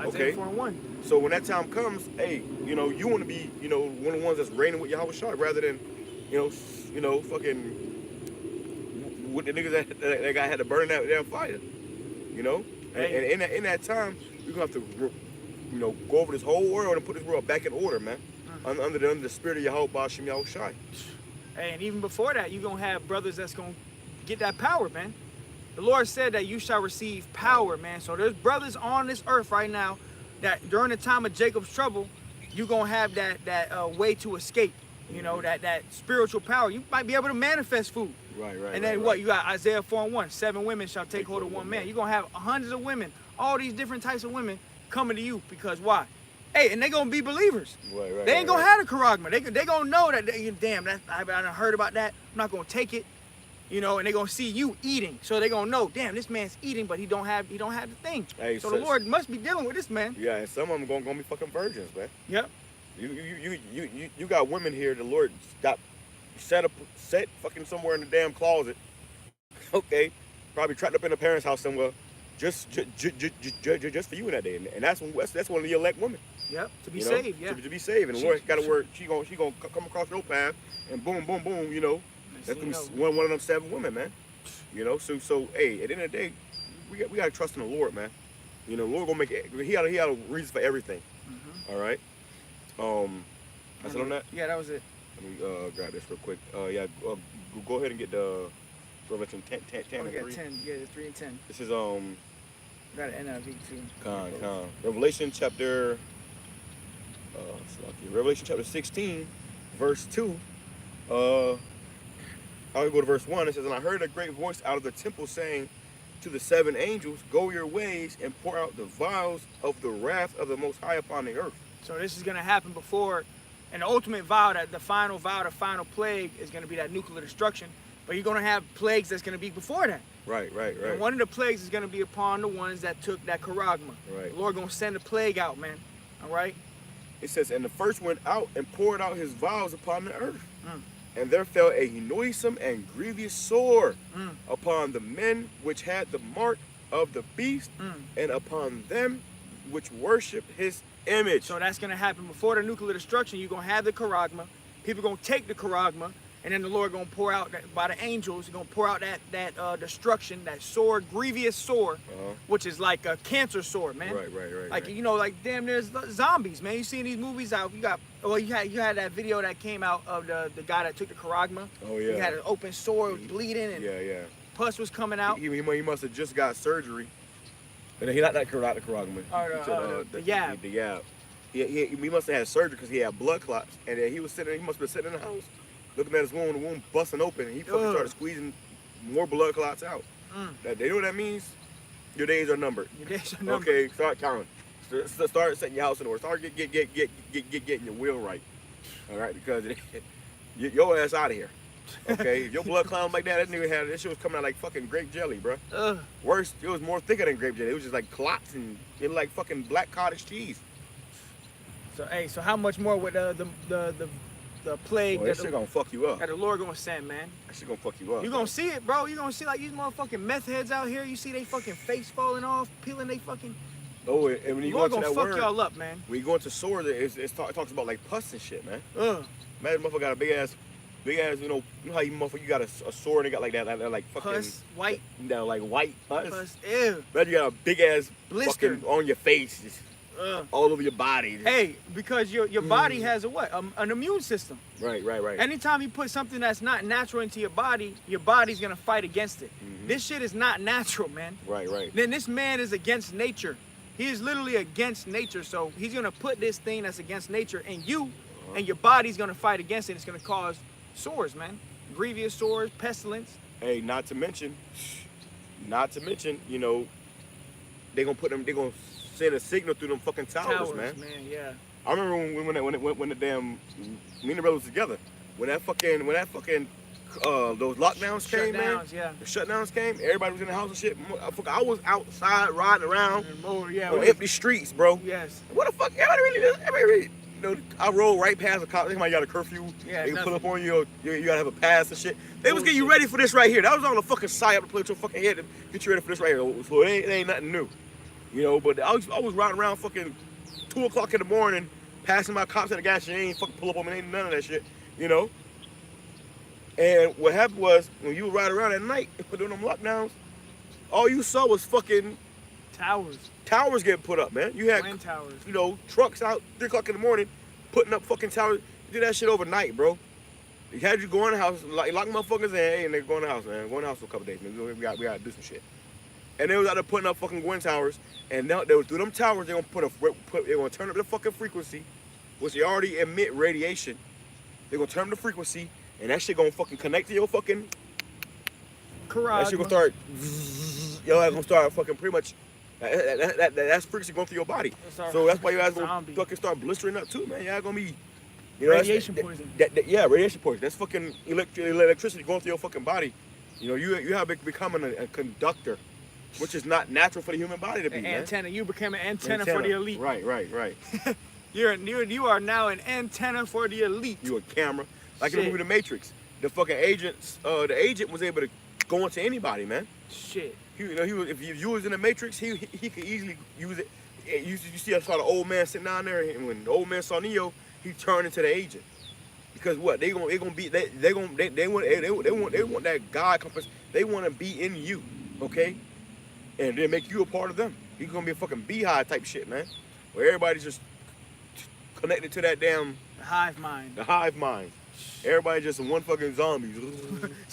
Okay. 4:1. So when that time comes, hey, you know, you want to be, you know, one of the ones that's reigning with Yahweh Shai rather than, fucking with the niggas that guy had to burn that damn fire. You know, Hey. and in that time, we're gonna have to, you know, go over this whole world and put this world back in order, man. Under the spirit of Yahweh Ba'Shem Yahweh Shai. Hey, and even before that, you're gonna have brothers that's gonna get that power, man. The Lord said that you shall receive power, man. So there's brothers on this earth right now that during the time of Jacob's trouble, you're gonna have that way to escape. You know, that spiritual power. You might be able to manifest food. Right. And then what? You got Isaiah 4:1. 7 women shall take hold of one man. You're gonna have hundreds of women, all these different types of women coming to you because why? Hey, and they gonna be believers. Right. They ain't gonna have the Karagma. They gonna know that. Damn, I done heard about that. I'm not gonna take it. You know, and they're gonna see you eating, so they're gonna know, damn, this man's eating, but he don't have the thing. Hey, so the Lord must be dealing with this man. Yeah, and some of them gonna be fucking virgins, man. Yep. You got women here. The Lord got set fucking somewhere in the damn closet. Okay, probably trapped up in the parents' house somewhere, just for you in that day, and that's one of the elect women. Yep. To be saved, yeah. To be saved, and the Lord got a word. She gonna come across your path, and boom, boom, boom. You know. That's gonna be one of them 7 women, man. You know, so hey, at the end of the day, we gotta trust in the Lord, man. You know, the Lord gonna make it. He had a reason for everything. All right. That's it on that. Yeah, that was it. Let me grab this real quick. Go ahead and get the Revelation 10 and 3. 10. Yeah, the 3 and 10. This is Got an NIV too. Revelation chapter. Revelation chapter 16, verse 2. I'll go to verse 1. It says, and I heard a great voice out of the temple saying to the 7 angels, go your ways and pour out the vials of the wrath of the Most High upon the earth. So this is going to happen before, and the ultimate vow, that the final vow, the final plague is going to be that nuclear destruction. But you're going to have plagues that's going to be before that. Right. And one of the plagues is going to be upon the ones that took that charagma. Right. The Lord going to send a plague out, man. All right? It says, and the first went out and poured out his vials upon the earth. And there fell a noisome and grievous sore upon the men which had the mark of the beast, and upon them which worshiped his image. So that's going to happen before the nuclear destruction. You're going to have the charagma. People going to take the charagma, and then the Lord going to pour out, by the angels, going to pour out that destruction, that sore, grievous sore, which is like a cancer sore, man. Right. Like, you know, like damn, there's zombies, man. You seen these movies out? You got, well, you had that video that came out of the guy that took the charagma. Oh yeah. He had an open sore, bleeding, and pus was coming out. He must have just got surgery. And he not the charagma. The yab. The yab. He must have had surgery because he had blood clots, and then he must have been sitting in the house, looking at his wound, the wound busting open, and he fucking started squeezing more blood clots out. That, you know what that means? Your days are numbered. Your days are numbered. Okay, start counting. Start setting your house in order. Start getting your will right. All right, because your ass out of here. Okay, if your blood cloud like that shit was coming out like fucking grape jelly, bro. Worse, it was more thicker than grape jelly. It was just like clots and it like fucking black cottage cheese. So hey, so how much more with the plague that shit gonna fuck you up? That the Lord gonna send, man. That shit gonna fuck you up. You gonna see it, bro. You gonna see like these motherfucking meth heads out here. You see they fucking face falling off, peeling they fucking. Oh, and when you Lord go into that gonna word, fuck y'all up, man. When you go into sword, it talks about like pus and shit, man. Imagine motherfucker got a big ass, you know how you motherfucker, you got a sword and got like that like fucking pus, white. Like white pus. Ew. Imagine you got a big ass blister fucking on your face, just all over your body. Hey, because your body has a what? An immune system. Right. Anytime you put something that's not natural into your body's gonna fight against it. This shit is not natural, man. Right. Then this man is against nature. He is literally against nature. So he's gonna put this thing that's against nature in you, and your body's gonna fight against it. It's gonna cause sores, man. Grievous sores, pestilence. Hey, not to mention, you know, they're gonna send a signal through them fucking towers, man. Yeah. I remember when the damn me and the brothers was together. When that fucking those lockdowns came, man. Yeah. The shutdowns came. Everybody was in the house and shit. I was outside riding around on empty streets, bro. Yes. What the fuck? Everybody really, you know, I rolled right past the cop. Somebody got a curfew. Yeah. They can pull up on you. You gotta have a pass and shit. They was getting you ready for this right here. That was on the fucking side up to play with your fucking head to get you ready for this right here. So it ain't nothing new. You know, but I was riding around fucking 2 o'clock in the morning, passing my cops at the gas station. They ain't fucking pull up on me. Ain't none of that shit. You know. And what happened was, when you would ride around at night during them lockdowns, all you saw was fucking towers getting put up, man. You had wind towers. You know, trucks out 3 o'clock in the morning putting up fucking towers. You did that shit overnight, bro. They had you go in the house, lock motherfuckers in, hey, and they go in the house, man. Go in the house for a couple days, man. We gotta do some shit. And they was out there putting up fucking wind towers, and now they was through them towers. They gonna turn up the fucking frequency, which they already emit radiation. They gonna turn up the frequency. And that shit gonna fucking connect to your fucking charagma. That shit gonna start. Your ass gonna start fucking pretty much. That's frequency going through your body. So that's why your ass gonna fucking start blistering up too, man. Y'all gonna be. You know, radiation poison. Yeah, radiation poison. That's fucking electricity going through your fucking body. You know, you have becoming a conductor, which is not natural for the human body to be. An antenna. You became an antenna for the elite. Right. You are now an antenna for the elite. You a camera. Like in the movie The Matrix, the fucking the agent was able to go into anybody, man. Shit. You know, if you was in the Matrix, he could easily use it. You see, I saw the old man sitting down there, and when the old man saw Neo, he turned into the agent. Because what they want that God compass. They want to be in you, okay, and then make you a part of them. You're gonna be a fucking beehive type shit, man, where everybody's just connected to that damn hive mind. The hive mind. Everybody just one fucking zombie.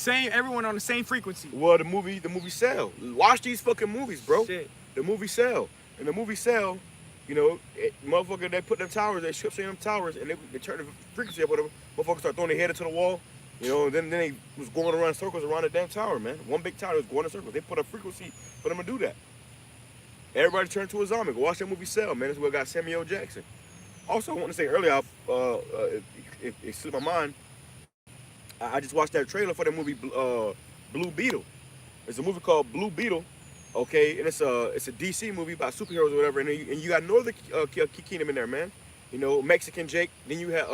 Everyone on the same frequency. Well, the movie sell. Watch these fucking movies, bro. Shit. The movie sell. And the movie sell, you know, motherfucker, they put them towers, they ship them towers, and they turn the frequency up, whatever. Motherfuckers start throwing their head into the wall. You know, then they was going around circles around the damn tower, man. One big tower was going in circles. They put a frequency for them to do that. Everybody turned to a zombie. Go watch that movie Cell, man. That's what got Samuel L. Jackson. Also, I want to say earlier, if it slipped my mind, I just watched that trailer for the movie Blue Beetle. It's a movie called Blue Beetle, okay, and it's a DC movie about superheroes or whatever, and you got Northern Kingdom in there, man. You know, Mexican Jake. Then you have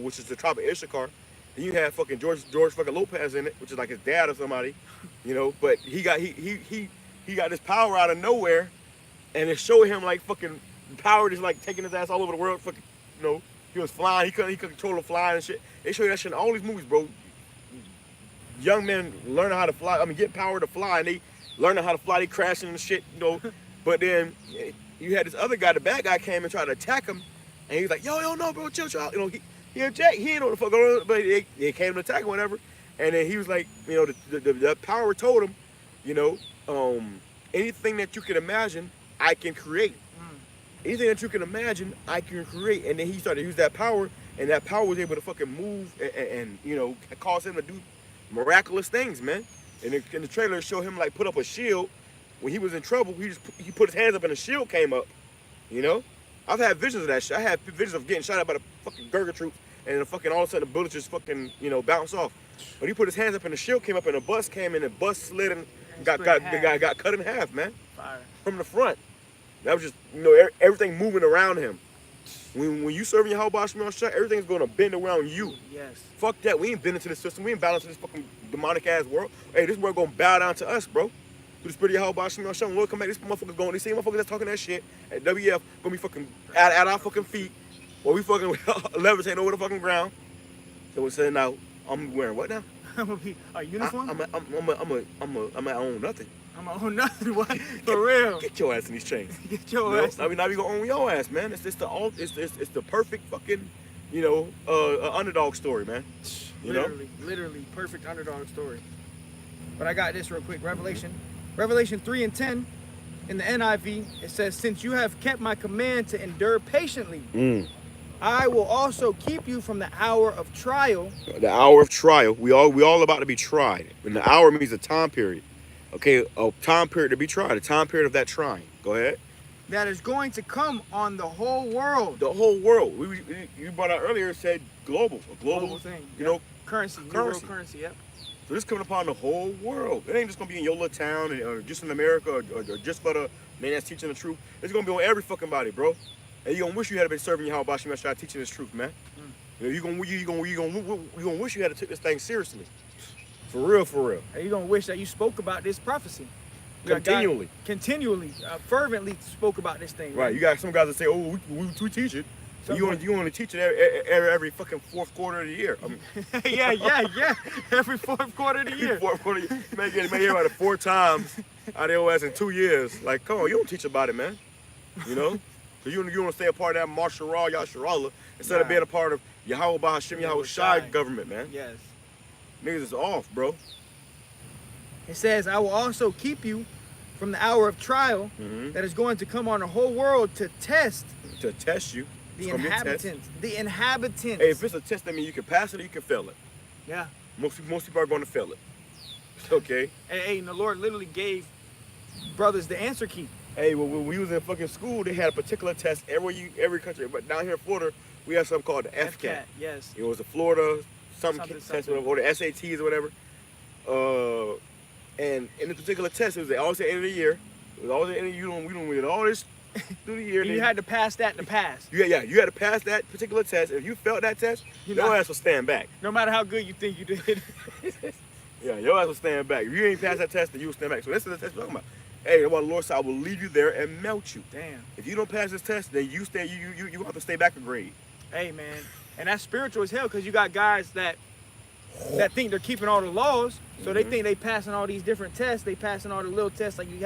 which is the tribe of Issachar. Then you have fucking George fucking Lopez in it, which is like his dad or somebody, you know. But he got this power out of nowhere, and it showed him like fucking power just like taking his ass all over the world. Fucking, you know, he was flying. He couldn't control the flying and shit. They show you that shit in all these movies, bro. Young men learning how to fly. I mean, get power to fly, and they learning how to fly. They crashing and shit, you know. But then you had this other guy, the bad guy, came and tried to attack him, and he was like, yo, no, bro, chill. You know, he Jack, he ain't know what the fuck going on, but they came to attack him, whatever. And then he was like, you know, the power told him, you know, anything that you can imagine, I can create. Anything that you can imagine, I can create. And then he started to use that power, and that power was able to fucking move and you know, cause him to do miraculous things, man. And in the trailer, it showed him like put up a shield. When he was in trouble, he put his hands up and the shield came up, you know. I've had visions of that shit. I had visions of getting shot at by the fucking Gurga troops, and then fucking all of a sudden the bullets just fucking, you know, bounce off. But he put his hands up and the shield came up and the bus came and the bus slid and got cut in half, man. Fire. From the front. That was just, you know, everything moving around him. When you serving your whole boss meal shot, everything's gonna bend around you. Yes. Fuck that. We ain't been into the system. We ain't bowed into this fucking demonic ass world. Hey, this world gonna bow down to us, bro. To the spirit of your whole boss meal shot. When Lord come back, this motherfucker going. These same motherfuckers that's talking that shit at WF gonna be fucking at our fucking feet, while we fucking levitating over the fucking ground. So we're saying now, I'm wearing what now? I'm gonna be a uniform. I'm I own nothing. I'm gonna own nothing. What? For real? Get your ass in these chains. Get your ass. I mean, now you gonna own your ass, man. It's the perfect fucking, you know, underdog story, man. You literally perfect underdog story. But I got this real quick. Revelation 3:10 in the NIV, it says, "Since you have kept my command to endure patiently, I will also keep you from the hour of trial." The hour of trial. We all about to be tried. And the hour means a time period. Okay, a time period to be tried. A time period of that trying. Go ahead. That is going to come on the whole world. The whole world. You brought out earlier, it said global. A global thing. You know, currency. World currency. Yep. So this coming upon the whole world. It ain't just gonna be in your little town or just in America or just for the man that's teaching the truth. It's gonna be on every fucking body, bro. And you gonna wish you had been serving your Habashi Mashai teaching this truth, man. You know, you gonna wish you had to take this thing seriously. For real. And you gonna wish that you spoke about this prophecy. Continually. Fervently spoke about this thing. Right. You got some guys that say, "Oh, we teach it." So you only teach it every fucking fourth quarter of the year. I mean, yeah. Every fourth quarter of the year. Fourth quarter. You may hear about it 4 times out of your ass in 2 years. Like, come on, you don't teach about it, man. You know. So you want to stay a part of that Marshall Yasharallah instead of being a part of Yahweh Bahashim Yahweh Shai government, man. Yes. Niggas is off, bro. It says, "I will also keep you from the hour of trial that is going to come on the whole world to test." To test you. The inhabitants. The inhabitants. Hey, if it's a test, that means you can pass it or you can fail it. Yeah. Most people are going to fail it. Okay. Hey, and the Lord literally gave brothers the answer key. Hey, when we was in fucking school, they had a particular test every country. But down here in Florida, we have something called the FCAT. Yes. It was the Florida something test, or the SATs or whatever. And in this particular test, it was always at the end of the year. It was always at the end of the year. We don't read all this through the year. You had to pass that to pass. You had to pass that particular test. If you failed that test, your ass will stand back. No matter how good you think you did. Yeah, your ass will stand back. If you ain't pass that test, then you will stand back. So this is the test we're talking about. Hey, what the Lord said, I will leave you there and melt you. Damn. If you don't pass this test, then you have to stay back a grade. Hey, man. And that's spiritual as hell, because you got guys that think they're keeping all the laws, so they think they passing all these different tests. They passing all the little tests like you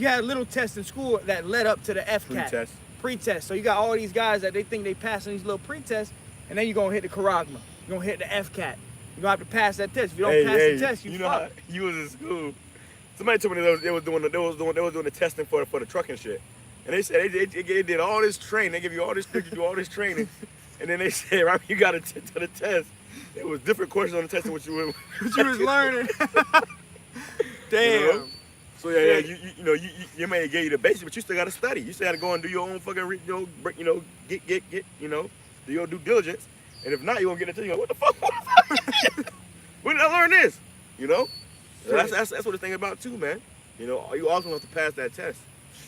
had little tests in school that led up to the FCAT. Pre-test. So you got all these guys that they think they passing these little pre-tests, and then you're going to hit the Karagma. You're going to hit the FCAT. You're going to have to pass that test. If you don't pass the test, you fuck. You was in school. Somebody told me they was doing the testing for the truck and shit. And they said they did all this training. They give you all this training. And then they said, right, you got to the test. There was different questions on the test than what you were. What you was learning. Damn. You know? So yeah, you may get you the basics, but you still gotta study. You still gotta go and do your own fucking, get, do your due diligence. And if not, you won't get into what the fuck? When did I learn this? You know? That's what the thing about too, man. You know, you also have to pass that test.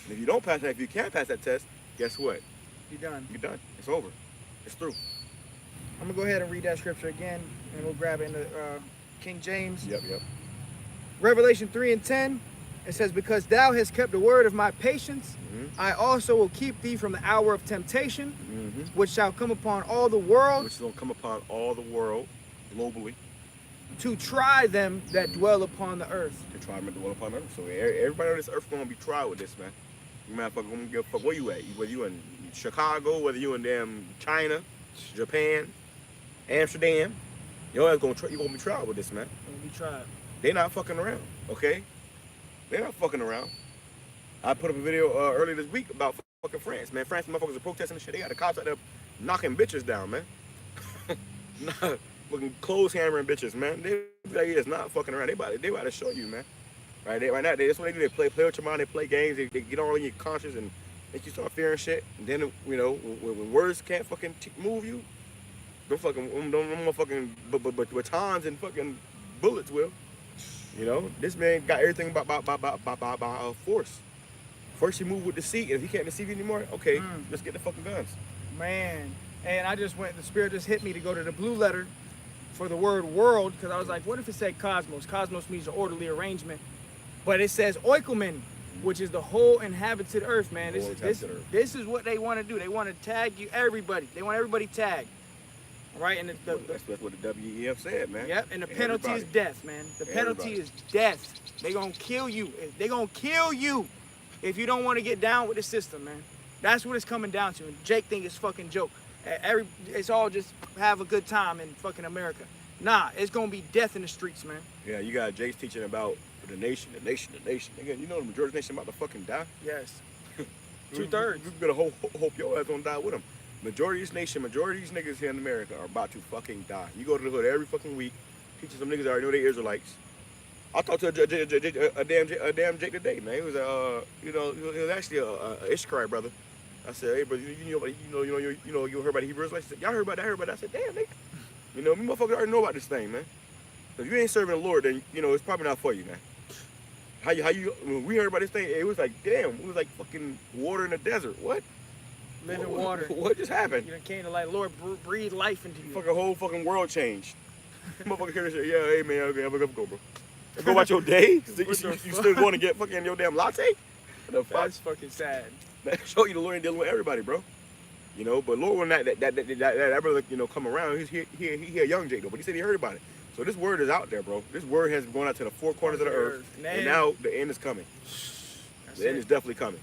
And if you don't pass that, if you can't pass that test, guess what? You're done. You're done. It's over. It's through. I'm gonna go ahead and read that scripture again, and we'll grab it in the King James. Yep. Revelation 3:10. It says, because thou hast kept the word of my patience, I also will keep thee from the hour of temptation, which shall come upon all the world. Which is going to come upon all the world, globally. To try them that dwell upon the earth. To try them that dwell upon the earth. So everybody on this earth is going to be tried with this, man. You motherfucker going to give a fuck where you at. Whether you in Chicago, whether you in damn China, Japan, Amsterdam. You're going to be tried with this, man. Going to be tried. They not fucking around, okay? They're not fucking around. I put up a video earlier this week about fucking France, man. France motherfuckers are protesting and shit. They got the cops out there knocking bitches down, man. Fucking clothes hammering bitches, man. They like, it's not fucking around. They about to show you, man. Right now, that's what they do. They play with your mind. They play games. They get all in your conscience and make you start fearing shit. And then, when words can't fucking move you, don't fucking batons and fucking bullets will. You know, this man got everything by force. First, you move with deceit, and if he can't deceive you anymore, okay, let's get the fucking guns. Man, and I just the Spirit just hit me to go to the blue letter for the word world, because I was like, what if it said cosmos? Cosmos means an orderly arrangement, but it says oikomen, which is the whole inhabited earth, man. This is what they want to do. They want to tag you, everybody. They want everybody tagged. Right, and that's what the WEF said, man. Yep, and the penalty is death, man. The penalty is death. They gonna kill you. They gonna kill you if you don't want to get down with the system, man. That's what it's coming down to. And Jake think it's fucking joke. It's all just have a good time in fucking America. Nah, it's gonna be death in the streets, man. Yeah, you got Jake's teaching about the nation. Again, you know the majority of the nation about to fucking die. Yes. 2/3. You better hope your ass don't die with them. Majority of this nation, majority of these niggas here in America are about to fucking die. You go to the hood every fucking week, teaching some niggas that already know they Israelites. I talked to a damn Jake today, man. He was he was actually a Ishmaelite brother. I said, hey brother, you heard about the Hebrew Israelites? He said, y'all heard about that? I heard about that. I said, damn nigga, me motherfuckers already know about this thing, man. So if you ain't serving the Lord, then it's probably not for you, man. How you when we heard about this thing, it was like, damn, it was like fucking water in the desert. What? Living water. What just happened? You done came to like, Lord, breathe life into you. Fucking whole fucking world changed. Motherfucker here and say, yeah, hey man, okay, I'm gonna go, bro. Go about your day. You still going to get fucking your damn latte? That's fucking sad. That show you the Lord ain't dealing with everybody, bro. But Lord, when that brother, come around, he a young Jake though, but he said he heard about it. So this word is out there, bro. This word has gone out to the four corners of the earth, and now the end is coming. The end is definitely coming.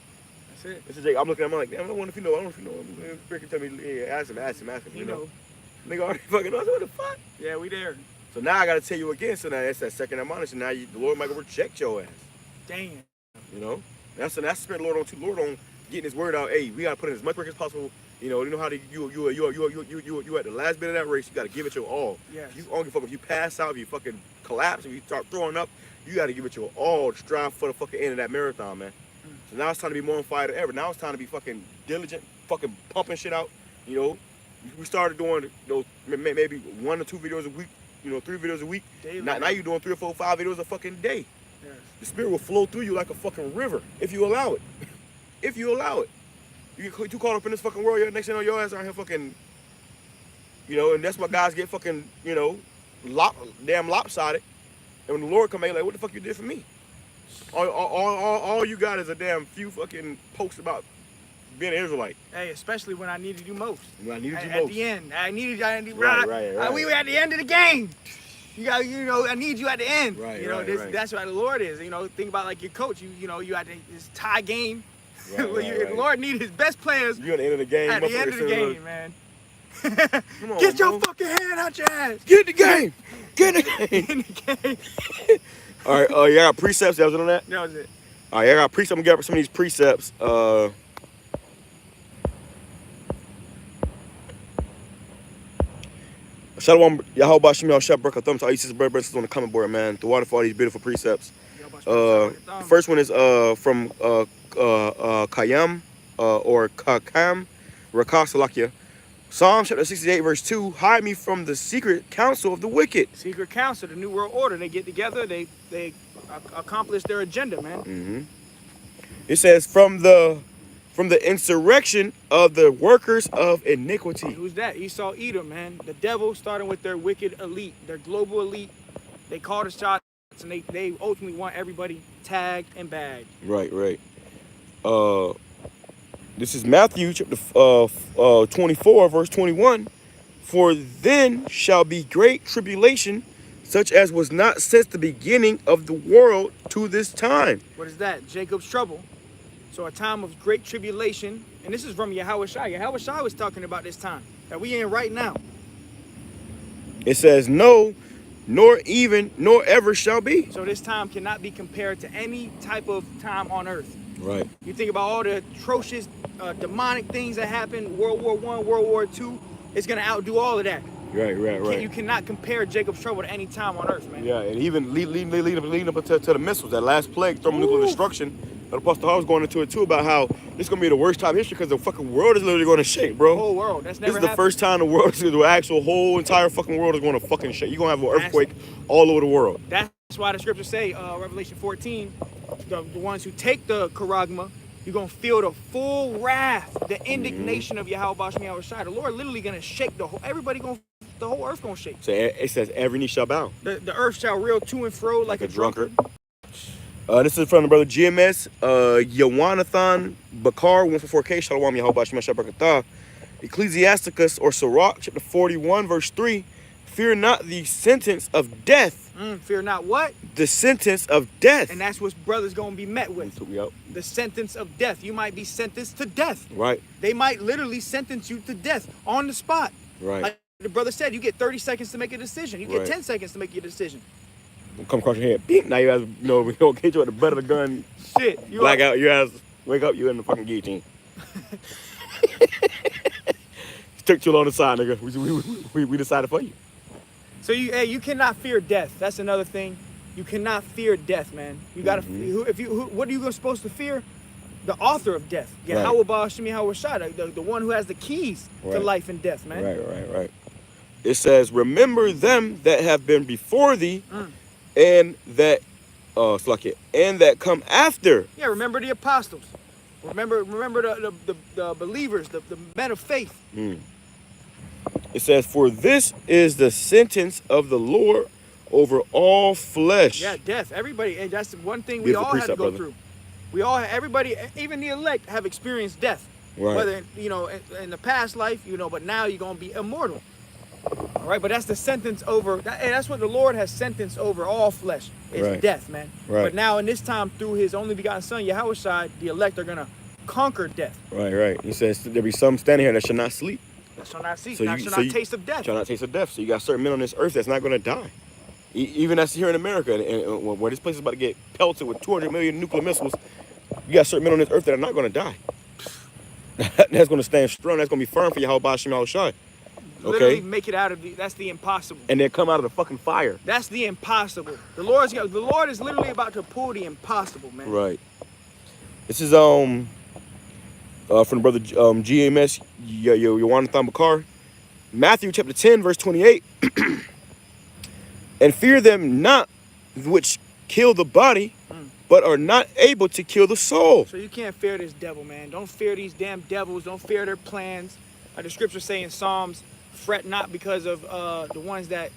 That's it. This is Jake. I'm looking at him like, damn, I don't know if you know. Freaking tell me, yeah, ask him. You know. Nigga already fucking knows what the fuck. Yeah, we there. So now I gotta tell you again. So now that's that second admonition. Now the Lord might reject your ass. Damn. That's the spirit of the Lord on too. Lord on getting His word out. Hey, we gotta put in as much work as possible. You know how you at the last bit of that race. You gotta give it your all. Yes. You only fuck if you pass out, if you fucking collapse, if you start throwing up, you gotta give it your all to strive for the fucking end of that marathon, man. So now it's time to be more on fire than ever. Now it's time to be fucking diligent, fucking pumping shit out. We started doing maybe 1 or 2 videos a week. 3 videos a week. Daily. Now you're doing 3 or 4 or 5 videos a fucking day. Yes. The spirit will flow through you like a fucking river if you allow it. If you allow it. You get too caught up in this fucking world, next thing you know, your ass out here fucking, and that's why guys get fucking, damn lopsided. And when the Lord come out, like, what the fuck you did for me? All you got is a damn few fucking posts about being an Israelite. Hey, especially when I needed you most. When I needed you most. most. At the end. I needed Right. We were at the end of the game. You got, I need you at the end. Right, That's what the Lord is. Think about like your coach. You had this tie game. The Lord needs His best players. You at the end of the game. At the end of the game, man. Come on, Get your fucking hand out your ass. Get in the game. Get in the game. Get in the game. All right. You got precepts. That was on that. That was it. All right. I got precepts. I'm gonna get some of these precepts. Shalom, Yahweh Bashim Yahweh Barak Thumb to all you sisters, brothers on the comment board, man. The water for all these beautiful precepts. The first one is from Kayam or Kakam Rakasalakia. Psalm chapter 68, verse 2. Hide me from the secret counsel of the wicked. Secret counsel, the New World Order. They get together, they accomplish their agenda, man. Mm-hmm. It says from the insurrection of the workers of iniquity. Who's that? Esau, Edom, man. The devil, starting with their wicked elite, their global elite. They call the shots, and they ultimately want everybody tagged and bagged. Right. This is Matthew chapter 24, verse 21. For then shall be great tribulation, such as was not since the beginning of the world to this time. What is that? Jacob's trouble. So a time of great tribulation. And this is from Yahweh Shai. Yahweh Shai was talking about this time that we in right now. It says, no, nor ever shall be. So this time cannot be compared to any type of time on earth. Right. You think about all the atrocious, demonic things that happened, World War I, World War II, it's going to outdo all of that. Right. You cannot compare Jacob's trouble to any time on earth, man. Yeah, and even leading up to the missiles, that last plague, thermonuclear destruction. The Apostle Paul was going into it too about how this is going to be the worst time in history because the fucking world is literally going to shake, bro. The whole world. That's never This is the happened. first time the actual whole entire fucking world is going to fucking shake. You're going to have an earthquake all over the world. That's why the scriptures say, Revelation 14, the ones who take the charagma, you're going to feel the full wrath, the indignation of Yahweh Bashmi Yahweh Shai. The Lord literally going to shake the whole earth going to shake. So it says every knee shall bow. The earth shall reel to and fro like a drunkard. This is from the brother GMS, Yawanathan Bakar, 144K, Shalom Yahweh Bashmi Shabakatah. Ecclesiasticus or Sirach, chapter 41, verse 3. Fear not the sentence of death. Fear not what? The sentence of death. And that's what brothers going to be met with. Yep. The sentence of death. You might be sentenced to death. Right. They might literally sentence you to death on the spot. Right. Like the brother said, you get 30 seconds to make a decision. You get Right. 10 seconds to make your decision. We'll come across your head. Beep. Now you guys know we gonna get you at the butt of the gun. Shit. You Black out. Your ass. Wake up. You in the fucking guillotine. Took too long to decide, nigga. We decided for you. So you cannot fear death. That's another thing. You cannot fear death, man. You gotta. What are you supposed to fear? The author of death. Yahweh Ba'ashim Yahweh Shai, the one who has the keys to life and death, man. Right. It says, remember them that have been before thee, and that and that come after. Yeah, remember the apostles. Remember the believers, the men of faith. It says, for this is the sentence of the Lord over all flesh. Yeah, death. Everybody, and that's one thing we Beautiful all had to go brother. through. Everybody, even the elect, have experienced death. Right. Whether, in the past life, but now you're going to be immortal. All right, but that's the sentence over, and that's what the Lord has sentenced over all flesh, is death, man. Right. But now in this time, through his only begotten son, Yahweh Shai, the elect are going to conquer death. Right. He says, there be some standing here that shall not sleep. That shall not see, So that you- shall so not you- taste of death. Shall not taste of death. So you got certain men on this earth that's not going to die. Even that's here in America, and where this place is about to get pelted with 200 million nuclear missiles, you got certain men on this earth that are not going to die. That's going to stand strong. That's going to be firm for Yahweh Bashim Yahweh Shai. Literally Okay? make it out of that's the impossible. And then come out of the fucking fire. That's the impossible. The Lord is literally about to pull the impossible, man. Right. This is from the brother GMS Yawanathan Bakar. Matthew chapter 10, verse 28. And fear them not which kill the body, but are not able to kill the soul. So you can't fear this devil, man. Don't fear these damn devils. Don't fear their plans. Like the scriptures say in Psalms, fret not because of the ones that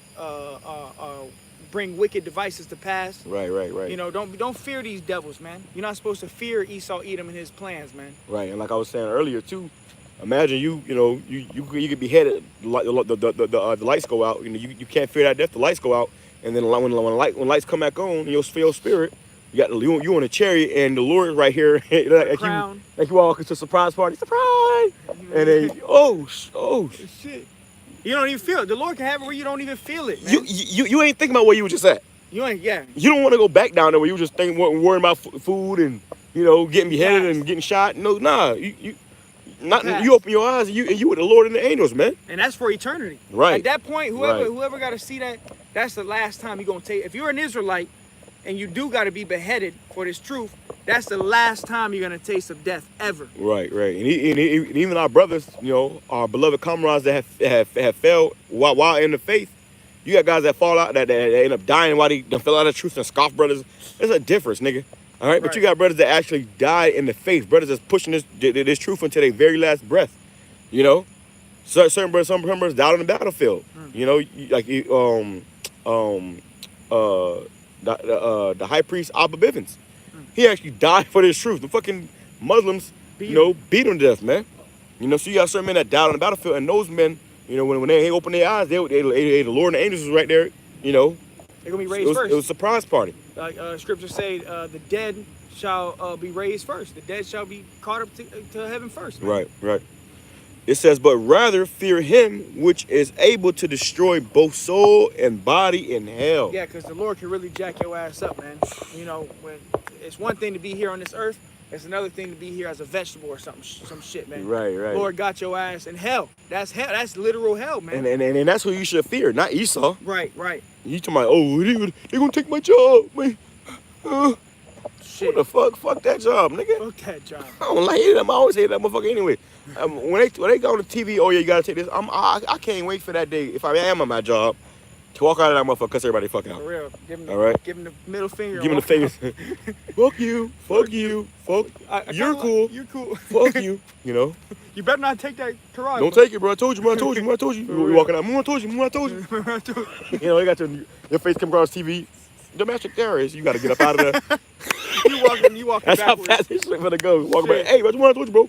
bring wicked devices to pass. Right. Don't fear these devils, man. You're not supposed to fear Esau, Edom, and his plans, man. Right. And like I was saying earlier too, imagine you could be headed, the lights go out. You can't fear that death. The lights go out, and then when lights come back on, in your spirit, you got you on a chariot, and the Lord right here, like you walk into a surprise party, surprise, and then oh Shit. You don't even feel it. The Lord can have it where you don't even feel it, man. you ain't thinking about where you were just at. You ain't, yeah. You don't want to go back down there where you were just worrying about food and getting beheaded and getting shot. No, nah. Not you open your eyes and you with the Lord and the angels, man. And that's for eternity. Right. At that point, whoever got to see that, that's the last time you're gonna take. If you're an Israelite, and you do got to be beheaded for this truth, that's the last time you're gonna taste of death ever. Right. And even our brothers, our beloved comrades that have failed while in the faith. You got guys that fall out that end up dying while they fell out of the truth and scoff brothers. There's a difference, nigga. All right, but you got brothers that actually died in the faith. Brothers that's pushing this truth until their very last breath. So some brothers died on the battlefield. The high priest Abba Bivens. He actually died for this truth. The fucking Muslims, beat him to death, man. So you got certain men that died on the battlefield, and those men, when they open their eyes, the Lord and the angels was right there. They're gonna be raised first. It was a surprise party. Like scriptures say, the dead shall be raised first. The dead shall be caught up to heaven first. Man. Right. It says, but rather fear him which is able to destroy both soul and body in hell. Yeah, because the Lord can really jack your ass up, man. When it's one thing to be here on this earth, it's another thing to be here as a vegetable or some shit, man. Right. Lord got your ass in hell. That's hell. That's literal hell, man. And that's who you should fear, not Esau. Right. You talking about, they're gonna take my job, man. Shit. What the fuck? Fuck that job, nigga. Fuck that job. I don't like it. I always hate that motherfucker anyway. When they go on the TV, oh yeah, you gotta take this. I can't wait for that day if I am on my job to walk out of that motherfucker, cuss everybody fuck out. For real. Give him the middle finger. Give him the fingers. Fuck you. You're cool. You're cool. Fuck you. You better not take that karate. Don't take it, bro. I told you. You walking out. I told you. You got your face come across TV. Domestic terrorist. You gotta get up out of there. you walking That's backwards. how fast this shit gonna go. Walking back. Hey, what I told you, bro.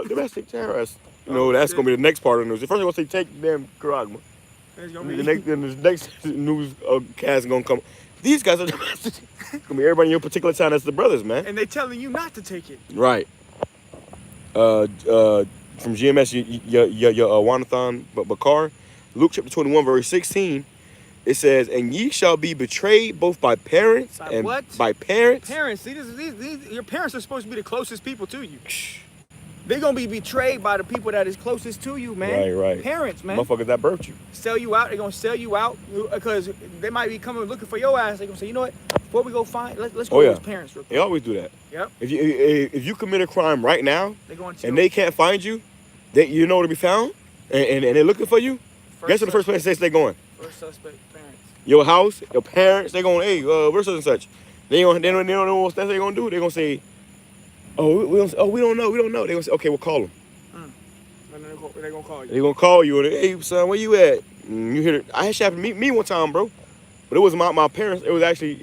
Domestic terrorist. That's gonna be the next part of the news. First, I'm gonna say take damn Karagma. The next news cast is gonna come. These guys are domestic. It's gonna be everybody in your particular town that's the brothers, man. And they telling you not to take it. Right. From GMS, Wanathan Bakar, Luke chapter 21, verse 16. It says, and ye shall be betrayed both by parents and what? by parents. Parents. See, your parents are supposed to be the closest people to you. They're going to be betrayed by the people that is closest to you, man. Right. Parents, man. Motherfuckers that birthed you. Sell you out. They're going to sell you out because they might be coming looking for your ass. They're going to say, you know what? Before we go find, let's go to his parents real quick. They always do that. Yep. If you commit a crime right now and they can't find you, you know where to be found, and they're looking for you, guess where the first place they're going? First suspect, parents. Your house, your parents, they're going, hey, where's such and such? They don't know what they're going to do. They're going to say, we don't know. They're going to say, okay, we'll call them. And they're going to call you. They're going to call you, and hey, son, where you at? And you hear it. I had shit happen to me one time, bro. But it was my parents. It was actually,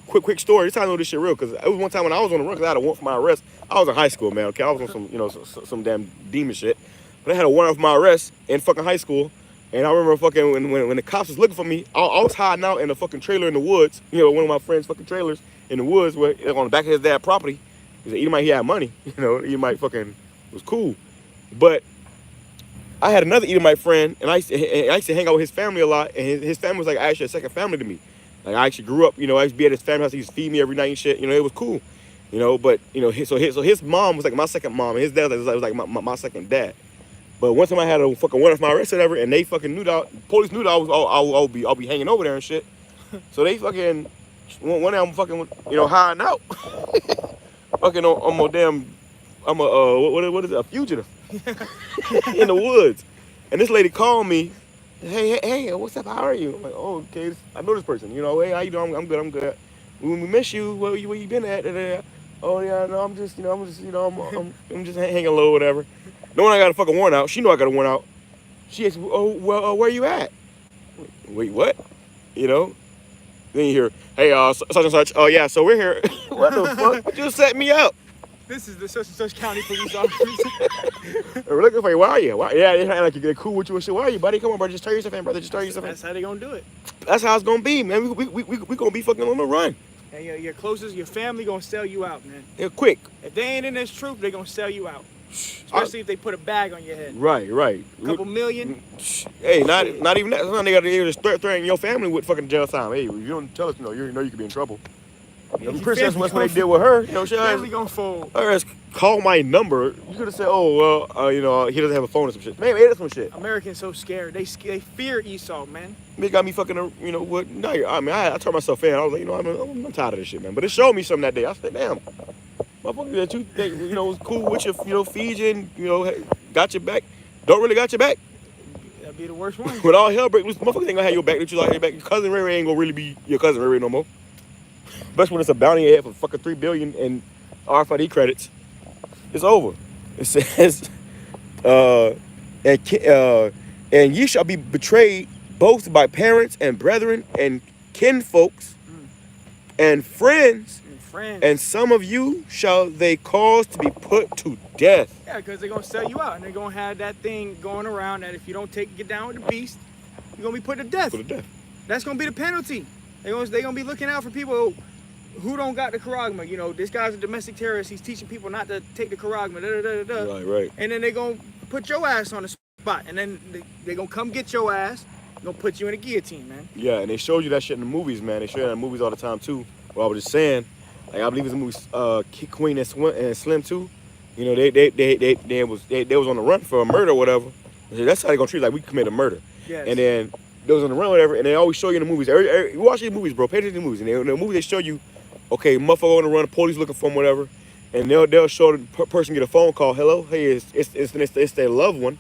quick story. This time I know this shit real, because it was one time when I was on the run, because I had a warrant for my arrest. I was in high school, man, okay? I was on some damn demon shit. But I had a warrant for my arrest in fucking high school. And I remember fucking when the cops was looking for me, I was hiding out in a fucking trailer in the woods. One of my friends' fucking trailers in the woods, where on the back of his dad's property. He had money, Edomite fucking was cool. But I had another Edomite friend, and I used to hang out with his family a lot, and his family was like actually a second family to me. Like I actually grew up, I used to be at his family house. He used to feed me every night and shit. It was cool, But his mom was like my second mom, and his dad was like my second dad. But one time I had a fucking warrant for my arrest or whatever, and they fucking knew that police knew that I'll be hanging over there and shit. So they fucking one day I'm fucking hiding out. Fucking what is it? A fugitive in the woods. And this lady called me. Hey, what's up? How are you? I'm like, oh, okay, I know this person. Hey, how you doing? I'm good. We miss you. Where you been at? Oh yeah, no, I'm just hanging low, whatever. No one I got a fucking warrant out. She know I got a warrant out. She asked, oh, well, where you at? Wait, what? Then you hear, hey, such and such. Oh yeah, so we're here. What the fuck? Just set me up. This is the such and such county police officers. We're looking for you. Where are you? Yeah, they're like they're cool with you and shit. Where are you, buddy? Come on, bro. Just turn yourself in, brother. Just turn yourself in. That's how they gonna do it. That's how it's gonna be, man. We gonna be fucking on the run. And your closest, your family gonna sell you out, man. They're quick. If they ain't in this truth, they gonna sell you out. Especially if they put a bag on your head. Right. A couple million. Hey, not even that. Sometimes they gotta just threaten your family with fucking jail time. Hey, if you don't tell us, you know you could be in trouble. I'm pretty sure that's what they did with her. You know, Family gonna fold. Her ass call my number. You could have said, oh, well, you know, he doesn't have a phone or some shit. Maybe that's some shit. Americans so scared. They fear Esau, man. It got me fucking, you know, what? No, I mean, I turned myself in. I was like, you know, I'm tired of this shit, man. But it showed me something that day. I said, damn, motherfucker that you think, you know, was cool with you, you know, feed you and, you know, got your back. Don't really got your back. That'd be the worst one. When all hell breaks loose, motherfuckers ain't gonna have your back. That you like your back. Your cousin Ray Ray ain't gonna really be your cousin Ray Ray no more. Especially when it's a bounty ad for fucking $3 billion and RFID credits. It's over. It says, and ye shall be betrayed both by parents and brethren and kinfolks and friends. And some of you shall they cause to be put to death. Yeah, because they're going to sell you out. And they're going to have that thing going around that if you don't get down with the beast, you're going to be put to death. Put to death. That's going to be the penalty. They're going to be looking out for people who don't got the charagma. You know, this guy's a domestic terrorist. He's teaching people not to take the charagma. Right. And then they're going to put your ass on the spot. And then they're going to come get your ass. They're going to put you in a guillotine, man. Yeah, and they showed you that shit in the movies, man. They show you that in the movies all the time, too. Well, I was just saying, like, I believe it's a movie, Queen and Slim, too. You know, they was on the run for a murder or whatever. That's how they gonna treat it, like we committed a murder. Yes. And then they was on the run or whatever, and they always show you in the movies. You watch these movies, bro. Pay attention to the movies. And in the movies, they show you, okay, motherfucker on the run, the police looking for him, whatever. And they'll show the person get a phone call, hello, hey, it's their loved one.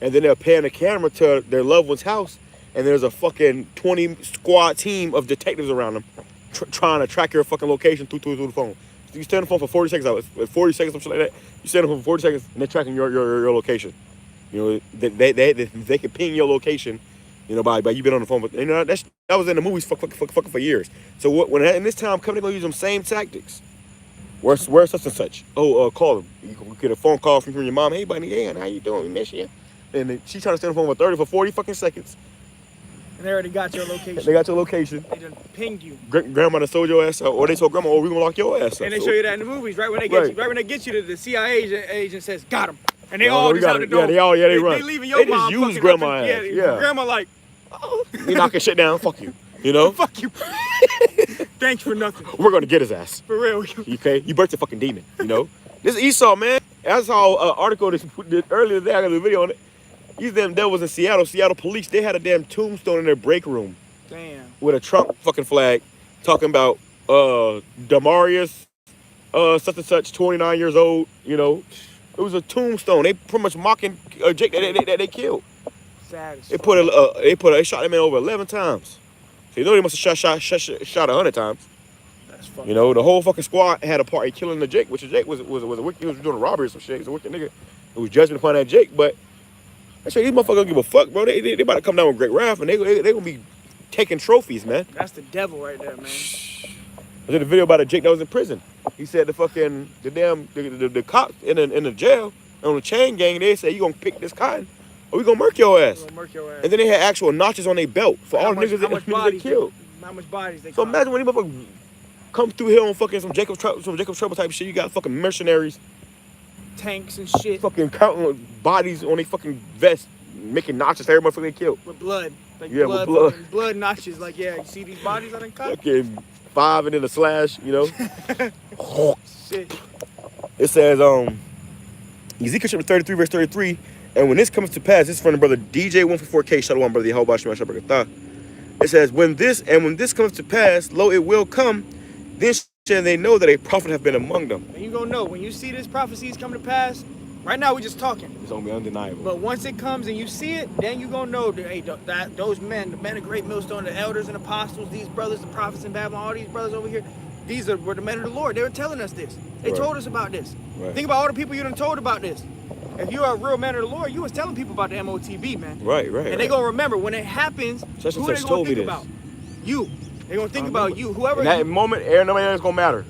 And then they'll pan the camera to their loved one's house, and there's a fucking 20 squad team of detectives around them trying to track your fucking location through the phone. So you stay on the phone for 40 seconds, 40 seconds, something like that. You stay on the phone for 40 seconds, and they're tracking your location. You know, they can ping your location, you know, by you been on the phone. But you know, that was in the movies fucking for years. So when in this time coming, they're gonna use them same tactics. Where's such and such? Oh, call them. You get a phone call from your mom. Hey, buddy, hey, how you doing? We miss you. And she's trying to stay on the phone for 40 fucking seconds. And they already got your location. They got your location. They just pinged you. Grandma done sold your ass out, or they told grandma, oh, we gonna lock your ass up. And they show you that in the movies, right when they get you. Right when they get you, the CIA agent says, got him. And they all just out the door. Yeah, they run. They leaving your mom. They just use grandma ass. Yeah. Grandma like, oh. You knocking shit down, fuck you. You know? Fuck you. Thanks for nothing. We're gonna get his ass. For real. Okay? You birthed a fucking demon, you know? This is Esau, man. I saw an article earlier today, I got a video on it. These damn devils in Seattle police, they had a damn tombstone in their break room. Damn. With a Trump fucking flag talking about Demarius, such and such, 29 years old, you know. It was a tombstone. They pretty much mocking Jake that they killed. Sad as They shot him in over 11 times. So you know they must have shot 100 times. That's fucking. You know, the whole fucking squad had a part in killing the Jake, which the Jake was a wicked, he was doing a robbery or some shit. He was a wicked nigga. It was judgment upon that Jake, but I say these motherfuckers don't give a fuck, bro. They about to come down with great wrath, and they gonna be taking trophies, man. That's the devil right there, man. I did a video about a Jake that was in prison. He said the cops in the jail on the chain gang, they said, you gonna pick this cotton or we gonna murk your ass. And then they had actual notches on their belt for all the niggas they killed. How much bodies they So imagine when these motherfuckers come through here on fucking some Jacob Trouble type shit. You got fucking mercenaries, tanks and shit, fucking counting bodies on their fucking vest, making notches for every motherfucker they killed. With blood. Like yeah, with blood. Blood notches. Like, yeah, you see these bodies I done cut? Fucking 5 and then a slash, you know. Shit. It says, Ezekiel chapter 33, verse 33, and when this comes to pass, this is from the brother DJ 144K, Shalom, brother Yehovah Shema Shabbat. It says, when this comes to pass, lo, it will come, then shall they know that a prophet have been among them. And you gonna know, when you see this prophecies come to pass, right now we're just talking. It's gonna be undeniable. But once it comes and you see it, then you gonna know that, hey, those men, the men of great millstone, the elders and apostles, these brothers, the prophets in Babylon, all these brothers over here, were the men of the Lord. They were telling us this. They told us about this. Right. Think about all the people you done told about this. If you're a real man of the Lord, you was telling people about the MOTB, man. Right. And they gonna remember when it happens, such who they gonna think about? You. They gonna think about you. Whoever. In that moment, nobody else gonna matter.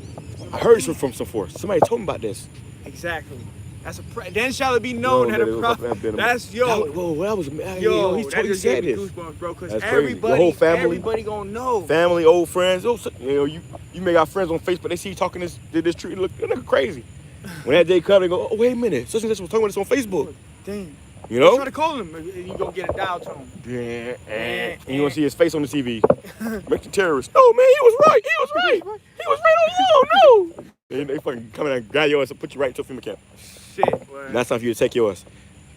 I heard this from some force. Somebody told me about this. Exactly. That's then shall it be known that a prophet. That's he's totally said this. Goosebumps, bro, because everybody gonna know. Family, old friends. Oh, you know, you may got friends on Facebook. They see you talking this tree. Look crazy. When that day comes, they go, oh, wait a minute. Such and such was talking about this on Facebook. Damn. You know? Try to call him, and you gonna get a dial tone. Yeah, and you gonna see his face on the TV. Make the terrorist. No, man, he was right. He was right. He was right on you. No. They fucking come in and grab your ass and put you right into a FEMA camp. Shit, boy. That's time for you to take yours.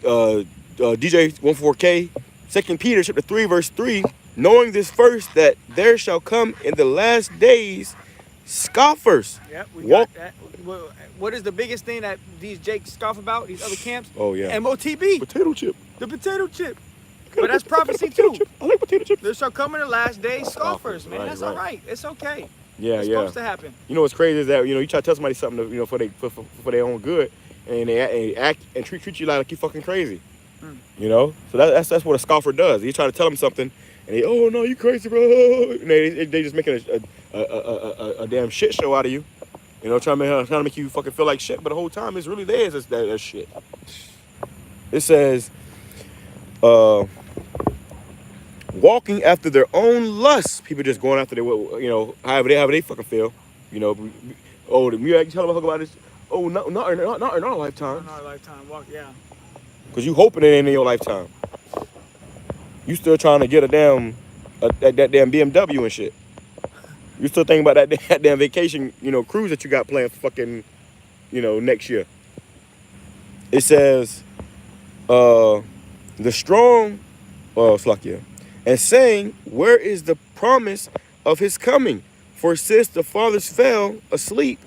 DJ 14K, 2 Peter chapter 3, verse 3. Knowing this first, that there shall come in the last days scoffers. Yep, we got that. What is the biggest thing that these Jakes scoff about, these other camps? Oh, yeah. MOTB. Potato chip. The potato chip. But that's prophecy too. I like potato chips. There shall come in the last days scoffers, man. That's all right. It's okay. Yeah, it's supposed to happen. You know what's crazy is that, you know, you try to tell somebody something, to, you know, for their own good, and they act and treat you like you fucking crazy. You know? So that's what a scoffer does. You try to tell them something, and they, oh no, you crazy, bro. And they just making a damn shit show out of you. You know, trying to make you fucking feel like shit, but the whole time it's really theirs. It's that shit. It says, walking after their own lusts. People just going after their, you know, however they fucking feel. You know, oh, you tell them about this. Oh, not in our lifetime. Not in our lifetime. Yeah. Cause you hoping it ain't in your lifetime. You still trying to get that damn BMW and shit. You still thinking about that damn vacation, you know, cruise that you got planned for fucking, you know, next year. It says, the strong, Slakia, and saying, where is the promise of his coming? For since the fathers fell asleep,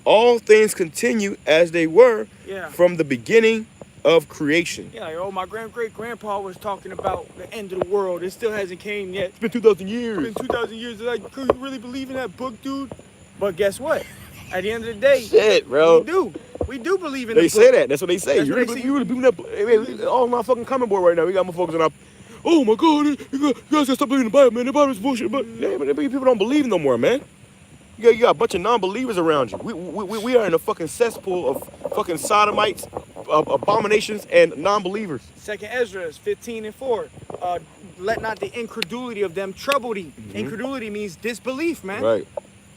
all things continue as they were from the beginning of creation. Yeah, like, oh, my great-grandpa was talking about the end of the world. It still hasn't came yet. It's been 2,000 years. It's been 2,000 years. Like, could you really believe in that book, dude? But guess what? At the end of the day, shit, bro. We do believe in the book. They say that. That's what they say. That's you really believe in that book? I mean, all my fucking comment board right now. We got my focus on our, oh my God, you guys gotta stop believing in the Bible, man. The Bible's bullshit. But people don't believe no more, man. You got a bunch of non-believers around you. We are in a fucking cesspool of fucking sodomites, abominations, and non-believers. 2nd Ezra 15:4. Let not the incredulity of them trouble thee. Incredulity means disbelief, man. Right.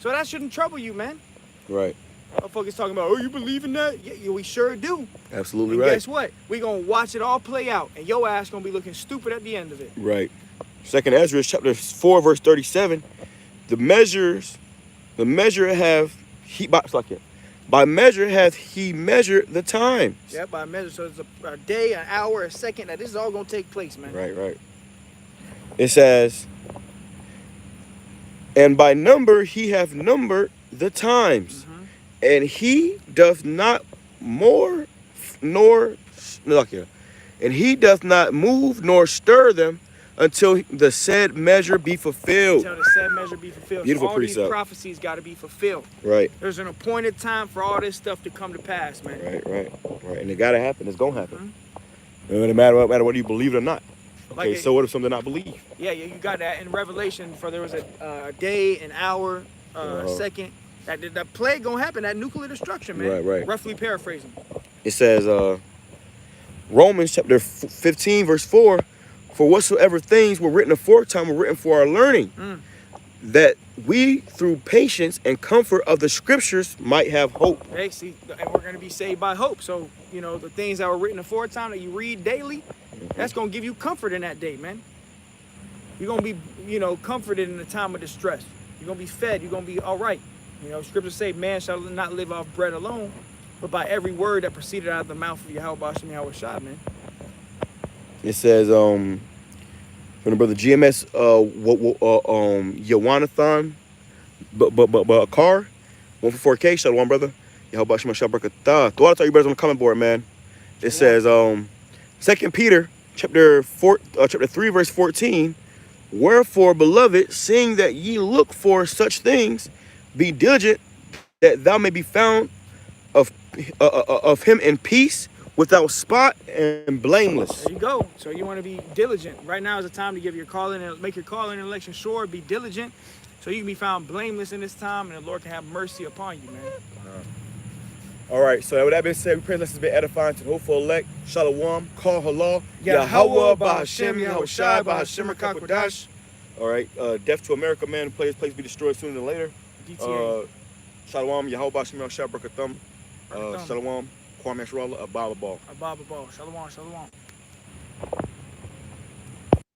So that shouldn't trouble you, man. Right. Motherfuckers talking about, oh, you believe in that? Yeah, we sure do. Absolutely and right. Guess what? We gonna watch it all play out, and your ass gonna be looking stupid at the end of it. Right. 2nd Ezra chapter 4, verse 37. By measure hath he measured the times. Yeah, by measure. So it's a day, an hour, a second. That this is all gonna take place, man. Right. It says, and by number he hath numbered the times, and he doth not more nor and he doth not move nor stir them until the said measure be fulfilled. Until the said measure be fulfilled. Beautiful so all precept. These prophecies got to be fulfilled. Right. There's an appointed time for all this stuff to come to pass, man. Right. And it gotta happen. It's gonna happen. No matter whether you believe it or not. Okay, so what if something not believe? Yeah, you got that in Revelation. For there was a day, an hour, a second. That the plague gonna happen. That nuclear destruction, man. Right. Roughly paraphrasing. It says, Romans chapter 15, verse 4. For whatsoever things were written aforetime were written for our learning, that we through patience and comfort of the scriptures might have hope. Hey, see, and we're going to be saved by hope. So, you know, the things that were written aforetime that you read daily, that's going to give you comfort in that day, man. You're going to be, you know, comforted in the time of distress. You're going to be fed. You're going to be all right. You know, scriptures say, man shall not live off bread alone, but by every word that proceeded out of the mouth of Yahweh Hashem Yahweh Shai, man. It says, from the brother GMS, Yawanathan, but car, 144K, Shalom, brother. Yahweh Hashem Yahweh Shai. Throw out all you brothers on the comment board, man. It says, 2 Peter, chapter 3, verse 14. Wherefore, beloved, seeing that ye look for such things, be diligent that thou may be found of him in peace, without spot and blameless. There you go. So you want to be diligent. Right now is the time to give your calling and make your calling and election sure. Be diligent, so you can be found blameless in this time, and the Lord can have mercy upon you, man. All right. So with that being said, we pray this has been edifying to the hopeful elect. Shalom, Kal Halal, Yahweh Ba'Hashem Yahweh Shai Ba'Hashem Rakakwadash. All right. Death to America, man. Place be destroyed sooner than later. Shalom, Yahweh Ba'Hashem Yahweh Shai Brakathum. Shalom. Kwame Sharala, Ababa Ball. Shalom.